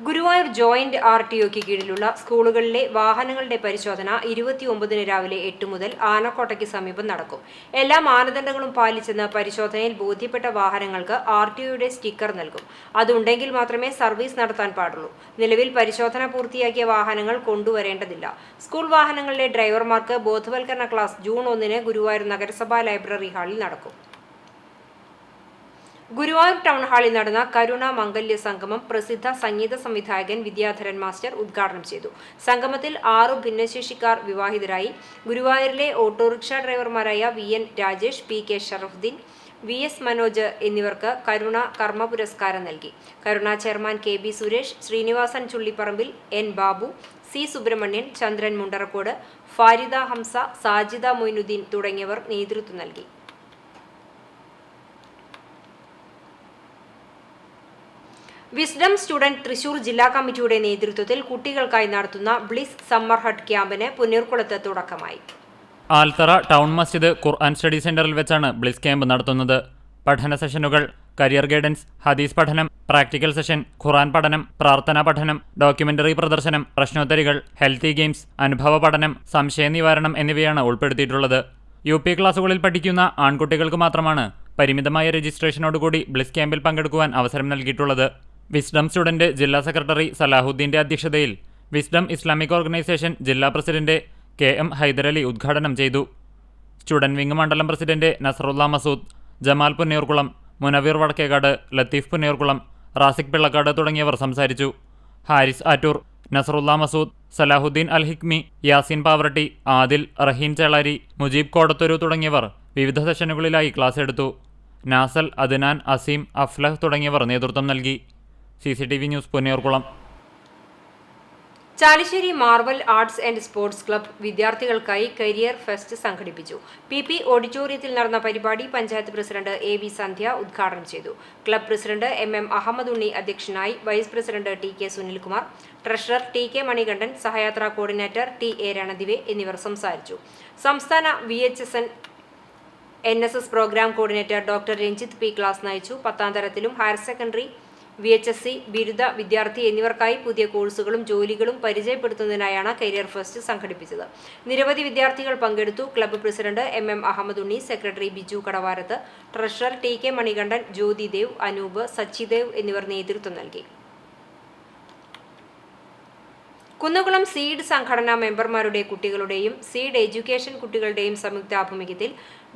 ഗുരുവായൂർ ജോയിന്റ് RTOയ്ക്ക് കീഴിലുള്ള സ്കൂളുകളിലെ വാഹനങ്ങളുടെ പരിശോധന 29 രാവിലെ 8 മുതൽ ആനക്കോട്ടയ്ക്ക് സമീപം നടക്കും. എല്ലാ മാനദണ്ഡങ്ങളും പാലിച്ചെന്ന് പരിശോധനയിൽ ബോധ്യപ്പെട്ട വാഹനങ്ങൾക്ക് RTOയുടെ സ്റ്റിക്കർ നൽകും. അതുണ്ടെങ്കിൽ മാത്രമേ സർവീസ് നടത്താൻ പാടുള്ളൂ. നിലവിൽ പരിശോധന പൂർത്തിയാക്കിയ വാഹനങ്ങൾ കൊണ്ടുവരേണ്ടതില്ല. സ്കൂൾ വാഹനങ്ങളിലെ ഡ്രൈവർമാർക്ക് ബോധവൽക്കരണ ക്ലാസ് ജൂൺ 1 ഗുരുവായൂർ നഗരസഭാ ലൈബ്രറി ഹാളിൽ നടക്കും. ഗുരുവായൂർ ടൗൺ ഹാളിൽ നടന്ന കരുണ മംഗല്യ സംഗമം പ്രസിദ്ധ സംഗീത സംവിധായകൻ വിദ്യാധരൻ മാസ്റ്റർ ഉദ്ഘാടനം ചെയ്തു. സംഗമത്തിൽ 6 ഭിന്നശേഷിക്കാർ വിവാഹിതരായി. ഗുരുവായൂരിലെ ഓട്ടോറിക്ഷ ഡ്രൈവർമാരായ VN Rajesh, PK Sharafuddin, VS Manoj എന്നിവർക്ക് കരുണ കർമ്മ പുരസ്കാരം നൽകി. Karuna chairman KB Suresh, Srinivasan Chullipparambil, N Babu, C Subramanian, Chandran Mundarakkode, Farida Hamza, Sajida Moinuddin തുടങ്ങിയവർ നേതൃത്വം നൽകി. വിസ്ഡം സ്റ്റുഡന്റ് തൃശൂർ ജില്ലാ കമ്മിറ്റിയുടെ നേതൃത്വത്തിൽ കുട്ടികൾക്കായി നടത്തുന്ന ബ്ലിസ് സമ്മർ ഹട്ട് ക്യാമ്പിന് പുന്നൂർക്കുളത്ത് തുടക്കമായി. ആൽത്തറ ടൗൺ മസ്ജിദ് ഖുർആൻ സ്റ്റഡി സെന്ററിൽ വെച്ചാണ് ബ്ലിസ് ക്യാമ്പ് നടത്തുന്നത്. പഠന സെഷനുകൾ, കരിയർ ഗൈഡൻസ്, ഹദീസ് പഠനം, പ്രാക്ടിക്കൽ സെഷൻ, ഖുർആൻ പഠനം, പ്രാർത്ഥനാ പഠനം, ഡോക്യുമെന്ററി പ്രദർശനം, പ്രശ്നോത്തരികൾ, ഹെൽത്തി ഗെയിംസ്, അനുഭവ പഠനം, സംശയ നിവാരണം എന്നിവയാണ് ഉൾപ്പെടുത്തിയിട്ടുള്ളത്. UP ക്ലാസുകളിൽ പഠിക്കുന്ന ആൺകുട്ടികൾക്ക് മാത്രമാണ് പരിമിതമായ രജിസ്ട്രേഷനോടുകൂടി ബ്ലിസ് ക്യാമ്പിൽ പങ്കെടുക്കുവാൻ അവസരം നൽകിയിട്ടുള്ളത്. വിസ്ഡം സ്റ്റുഡന്റ് ജില്ലാ സെക്രട്ടറി സലാഹുദ്ദീന്റെ അധ്യക്ഷതയിൽ വിസ്ഡം ഇസ്ലാമിക് ഓർഗനൈസേഷൻ ജില്ലാ പ്രസിഡന്റ് KM ഹൈദരലി ഉദ്ഘാടനം ചെയ്തു. സ്റ്റുഡന്റ് വിംഗ് മണ്ഡലം പ്രസിഡന്റ് നസറുല്ല മസൂദ്, ജമാൽ പുന്നയൂർക്കുളം, മുനവീർ വടക്കേകാട്, ലത്തീഫ് പുന്നയൂർക്കുളം, റാസിഖ് പിള്ളക്കാട് തുടങ്ങിയവർ സംസാരിച്ചു. ഹാരിസ് ആറ്റൂർ, നസറുല്ല മസൂദ്, സലാഹുദ്ദീൻ അൽ ഹിക്മി, യാസീൻ പാവറട്ടി, ആദിൽ, റഹീൻ ചേളാരി, മുജീബ് കോടത്തൂരു തുടങ്ങിയവർ വിവിധ സെഷനുകളിലായി ക്ലാസ് എടുത്തു. നാസൽ, അദ്നാൻ, അസീം, അഫ്ലഹ് തുടങ്ങിയവർ നേതൃത്വം നൽകി. CCTV news Punnayurkulam. Chalissery Marvel arts and sports club വിദ്യാർത്ഥികൾക്കായി കരിയർ ഫെസ്റ്റ് സംഘടിപ്പിച്ചു. PP ഓഡിറ്റോറിയത്തിൽ നടന്ന പരിപാടി പഞ്ചായത്ത് പ്രസിഡന്റ് AV സന്ധ്യ ഉദ്ഘാടനം ചെയ്തു. Club president MM Ahammed Unni അധ്യക്ഷനായി. Vice president TK Sunilkumar, treasurer TK Manikandan, Sahayathra coordinator TA Ranadive എന്നിവർ സംസാരിച്ചു. സംസ്ഥാന VHSN NSS programme coordinator doctor Ranjith P class നയിച്ചു. 10ാം തരത്തിലും ഹയർ സെക്കൻഡറി, VHSC, ബിരുദ വിദ്യാർത്ഥി എന്നിവർക്കായി പുതിയ കോഴ്സുകളും ജോലികളും പരിചയപ്പെടുത്തുന്നതിനായാണ് കരിയർ ഫെസ്റ്റ് സംഘടിപ്പിച്ചത്. നിരവധി വിദ്യാർത്ഥികൾ പങ്കെടുത്തു. Club president MM Ahammed Unni, secretary Biju Kadavarath, treasurer TK Manikandan, Jyothi Dev, Anoop, Sachidev എന്നിവർ നേതൃത്വം നൽകി. കുന്നംകുളം സീഡ് സംഘടനാ മെമ്പർമാരുടെ കുട്ടികളുടെയും സീഡ് എഡ്യൂക്കേഷൻ കുട്ടികളുടെയും സംയുക്താഭിമുഖ്യത്തിൽ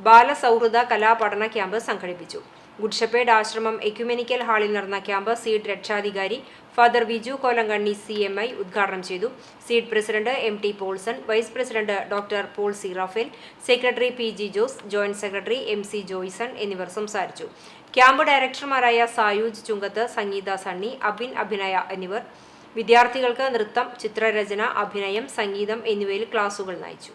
ബാലസൗഹൃദ കലാപഠന ക്യാമ്പ് സംഘടിപ്പിച്ചു. ഗുഡ്ഷപ്പേഡ് ആശ്രമം എക്യുമെനിക്കൽ ഹാളിൽ നടന്ന ക്യാമ്പ് സീഡ് രക്ഷാധികാരി ഫാദർ വിജു കോലങ്കണ്ണി CMI ഉദ്ഘാടനം ചെയ്തു. Seed president MT Polson, vice president doctor Paul C Raphael, secretary PG Jose, joint secretary MC Joyson എന്നിവർ സംസാരിച്ചു. ക്യാമ്പ് ഡയറക്ടർമാരായ സായൂജ് ചുങ്കത്ത്, സംഗീത സണ്ണി, അബിൻ അഭിനയ എന്നിവർ വിദ്യാർത്ഥികൾക്ക് നൃത്തം, ചിത്രരചന, അഭിനയം, സംഗീതം എന്നിവയിൽ ക്ലാസുകൾ നയിച്ചു.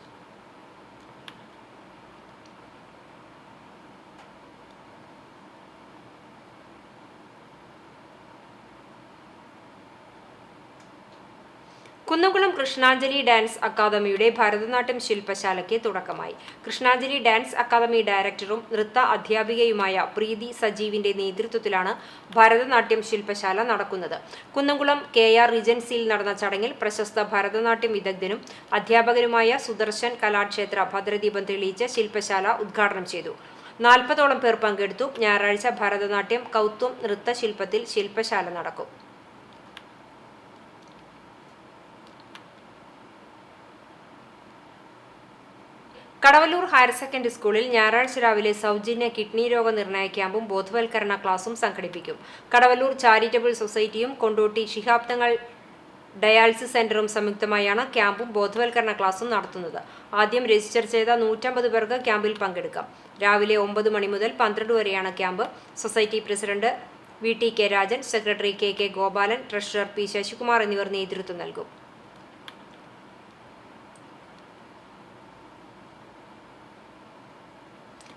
കുന്നംകുളം കൃഷ്ണാഞ്ജലി ഡാൻസ് അക്കാദമിയുടെ ഭരതനാട്യം ശില്പശാലയ്ക്ക് തുടക്കമായി. കൃഷ്ണാഞ്ജലി ഡാൻസ് അക്കാദമി ഡയറക്ടറും നൃത്ത അധ്യാപികയുമായ പ്രീതി സജീവിന്റെ നേതൃത്വത്തിലാണ് ഭരതനാട്യം ശില്പശാല നടക്കുന്നത്. കുന്നംകുളം KR റിജൻസിയിൽ നടന്ന ചടങ്ങിൽ പ്രശസ്ത ഭരതനാട്യം വിദഗ്ധനും അധ്യാപകനുമായ സുദർശൻ കലാക്ഷേത്ര ഭദ്രദീപം തെളിയിച്ച് ശില്പശാല ഉദ്ഘാടനം ചെയ്തു. 40ഓളം പേർ പങ്കെടുത്തു. ഞായറാഴ്ച ഭരതനാട്യം കൗത്തും നൃത്തശില്പത്തിൽ ശില്പശാല നടക്കും. കടവല്ലൂർ ഹയർ സെക്കൻഡറി സ്കൂളിൽ ഞായറാഴ്ച രാവിലെ സൗജന്യ കിഡ്നി രോഗനിർണയ ക്യാമ്പും ബോധവൽക്കരണ ക്ലാസും സംഘടിപ്പിക്കും. കടവല്ലൂർ ചാരിറ്റബിൾ സൊസൈറ്റിയും കൊണ്ടോട്ടി ശിഹാബ് തങ്ങൾ ഡയാലിസിസ് സെന്ററും സംയുക്തമായാണ് ക്യാമ്പും ബോധവൽക്കരണ ക്ലാസും നടത്തുന്നത്. ആദ്യം രജിസ്റ്റർ ചെയ്ത 150 പേർക്ക് ക്യാമ്പിൽ പങ്കെടുക്കാം. രാവിലെ 9 മണി മുതൽ 12 വരെയാണ് camp. Society president VTK Rajan, secretary KK Gopalan, treasurer P Sasikumar എന്നിവർ നേതൃത്വം നൽകും.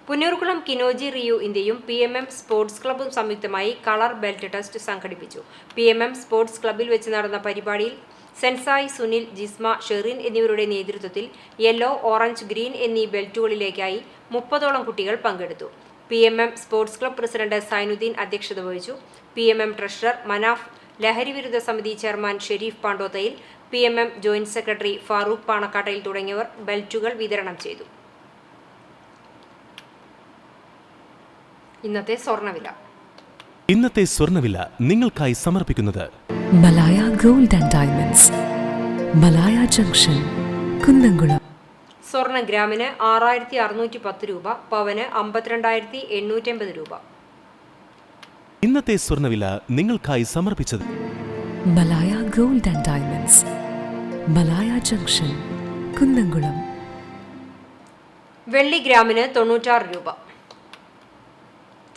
പുന്നൂർക്കുളം കിനോജി റിയു ഇന്ത്യയും PMM സ്പോർട്സ് ക്ലബ്ബും സംയുക്തമായി കളർ ബെൽറ്റ് ടെസ്റ്റ് സംഘടിപ്പിച്ചു. PMM സ്പോർട്സ് ക്ലബ്ബിൽ വെച്ച് നടന്ന പരിപാടിയിൽ സെൻസായി, സുനിൽ, ജിസ്മ, ഷെറിൻ എന്നിവരുടെ നേതൃത്വത്തിൽ യെല്ലോ, ഓറഞ്ച്, ഗ്രീൻ എന്നീ ബെൽറ്റുകളിലേക്കായി 30ഓളം കുട്ടികൾ പങ്കെടുത്തു. PMM sports club president Zainuddin അധ്യക്ഷത വഹിച്ചു. PMM ട്രഷറർ മനാഫ്, ലഹരി വിരുദ്ധ സമിതി chairman Shareef Pandothayil, PMM joint secretary Farooq Panakkattayil തുടങ്ങിയവർ ബെൽറ്റുകൾ വിതരണം ചെയ്തു. ഇന്നത്തെ സ്വർണ്ണവില നിങ്ങൾക്കായി സമർപ്പിക്കുന്നത് Malaya gold and diamonds, Malaya junction, Kunnamkulam. സ്വർണ്ണ ഗ്രാമിന് 6610 രൂപ, പവന് 52,880 രൂപ. ഇന്നത്തെ സ്വർണ്ണവില നിങ്ങൾക്കായി സമർപ്പിച്ചത് Malaya gold and diamonds, Malaya junction, Kunnamkulam. വെള്ളി ഗ്രാമിന് 96 രൂപ.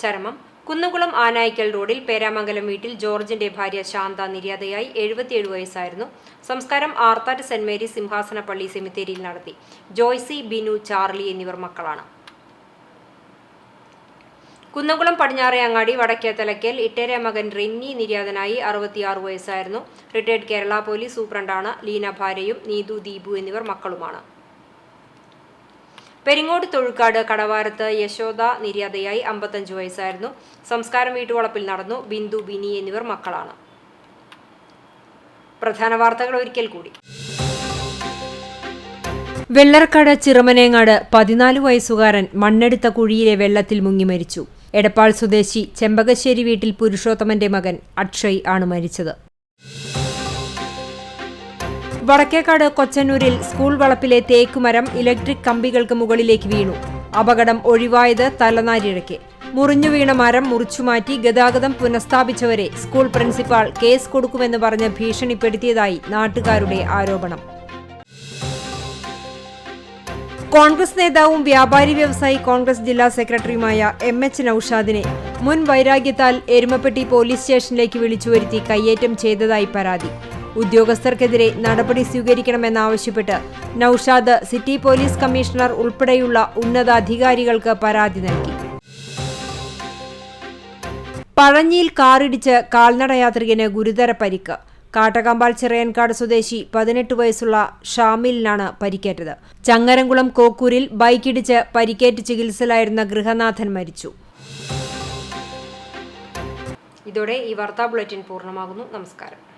ചരമം കുന്നുകുളം ആനായിക്കൽ റോഡിൽ പേരാമംഗലം വീട്ടിൽ ജോർജിന്റെ ഭാര്യ ശാന്ത നിര്യാതയായി 77 വയസ്സായിരുന്നു. സംസ്കാരം ആർത്താറ്റ് സെന്റ് മേരീസ് സിംഹാസനപ്പള്ളി സെമിത്തേരിയിൽ നടത്തി. ജോയ്സി, ബിനു, ചാർലി എന്നിവർ മക്കളാണ്. കുന്നംകുളം പടിഞ്ഞാറെ അങ്ങാടി വടക്കേത്തലയ്ക്കൽ ഇട്ടേര മകൻ റിന്നി നിര്യാതനായി 66 വയസ്സായിരുന്നു. റിട്ടയർഡ് കേരള പോലീസ് സൂപ്രണ്ടാണ്. ലീന ഭാര്യയും നീതു, ദീപു എന്നിവർ മക്കളുമാണ്. പെരിങ്ങോട് തൊഴുക്കാട് കടവാരത്ത് യശോദ നിര്യാതയായി 55 വയസ്സായിരുന്നു. സംസ്കാരം വീട്ടുവളപ്പിൽ നടന്നു. ബിന്ദു, ബിനി എന്നിവർ മക്കളാണ്. പ്രധാന വാർത്തകൾ ഒരിക്കൽ കൂടി. വെള്ളറക്കാട് ചിറമനേങ്ങാട് 14 വയസ്സുകാരൻ മണ്ണെടുത്ത കുഴിയിലെ വെള്ളത്തിൽ മുങ്ങി മരിച്ചു. എടപ്പാൾ സ്വദേശി ചെമ്പകശ്ശേരി വീട്ടിൽ പുരുഷോത്തമന്റെ മകൻ അക്ഷയ് ആണ് മരിച്ചത്. വടക്കേക്കാട് കൊച്ചന്നൂരിൽ സ്കൂൾ വളപ്പിലെ തേക്കുമരം ഇലക്ട്രിക് കമ്പികൾക്ക് മുകളിലേക്ക് വീണു. അപകടം ഒഴിവായത് തലനാരിഴയ്ക്ക്. മുറിഞ്ഞു വീണ മരം മുറിച്ചുമാറ്റി ഗതാഗതം പുനഃസ്ഥാപിച്ചവരെ സ്കൂൾ പ്രിൻസിപ്പാൾ കേസ് കൊടുക്കുമെന്ന് പറഞ്ഞ് ഭീഷണിപ്പെടുത്തിയതായി നാട്ടുകാരുടെ ആരോപണം. കോൺഗ്രസ് നേതാവും വ്യാപാരി വ്യവസായി കോൺഗ്രസ് ജില്ലാ സെക്രട്ടറിയുമായ MH നൌഷാദിനെ മുൻ വൈരാഗ്യത്താൽ എരുമപ്പെട്ടി പോലീസ് സ്റ്റേഷനിലേക്ക് വിളിച്ചുവരുത്തി കയ്യേറ്റം ചെയ്തതായി പരാതി. ഉദ്യോഗസ്ഥർക്കെതിരെ നടപടി സ്വീകരിക്കണമെന്നാവശ്യപ്പെട്ട് നൌഷാദ് സിറ്റി പോലീസ് കമ്മീഷണർ ഉൾപ്പെടെയുള്ള ഉന്നതാധികാരികൾക്ക് പരാതി നൽകി. പഴഞ്ഞിയിൽ കാറിടിച്ച് കാൽനടയാത്രികന് ഗുരുതര പരിക്ക്. കാട്ടകമ്പാൽ ചിറയൻകാട് സ്വദേശി 18 വയസ്സുള്ള ഷാമിലിനാണ് പരിക്കേറ്റത്. ചങ്ങരംകുളം കോക്കൂരിൽ ബൈക്കിടിച്ച് പരിക്കേറ്റ് ചികിത്സയിലായിരുന്ന ഗൃഹനാഥൻ മരിച്ചു. ഇതോടെ ഈ വാർത്താ ബുള്ളറ്റിൻ പൂർണ്ണമാകുന്നു. നമസ്കാരം.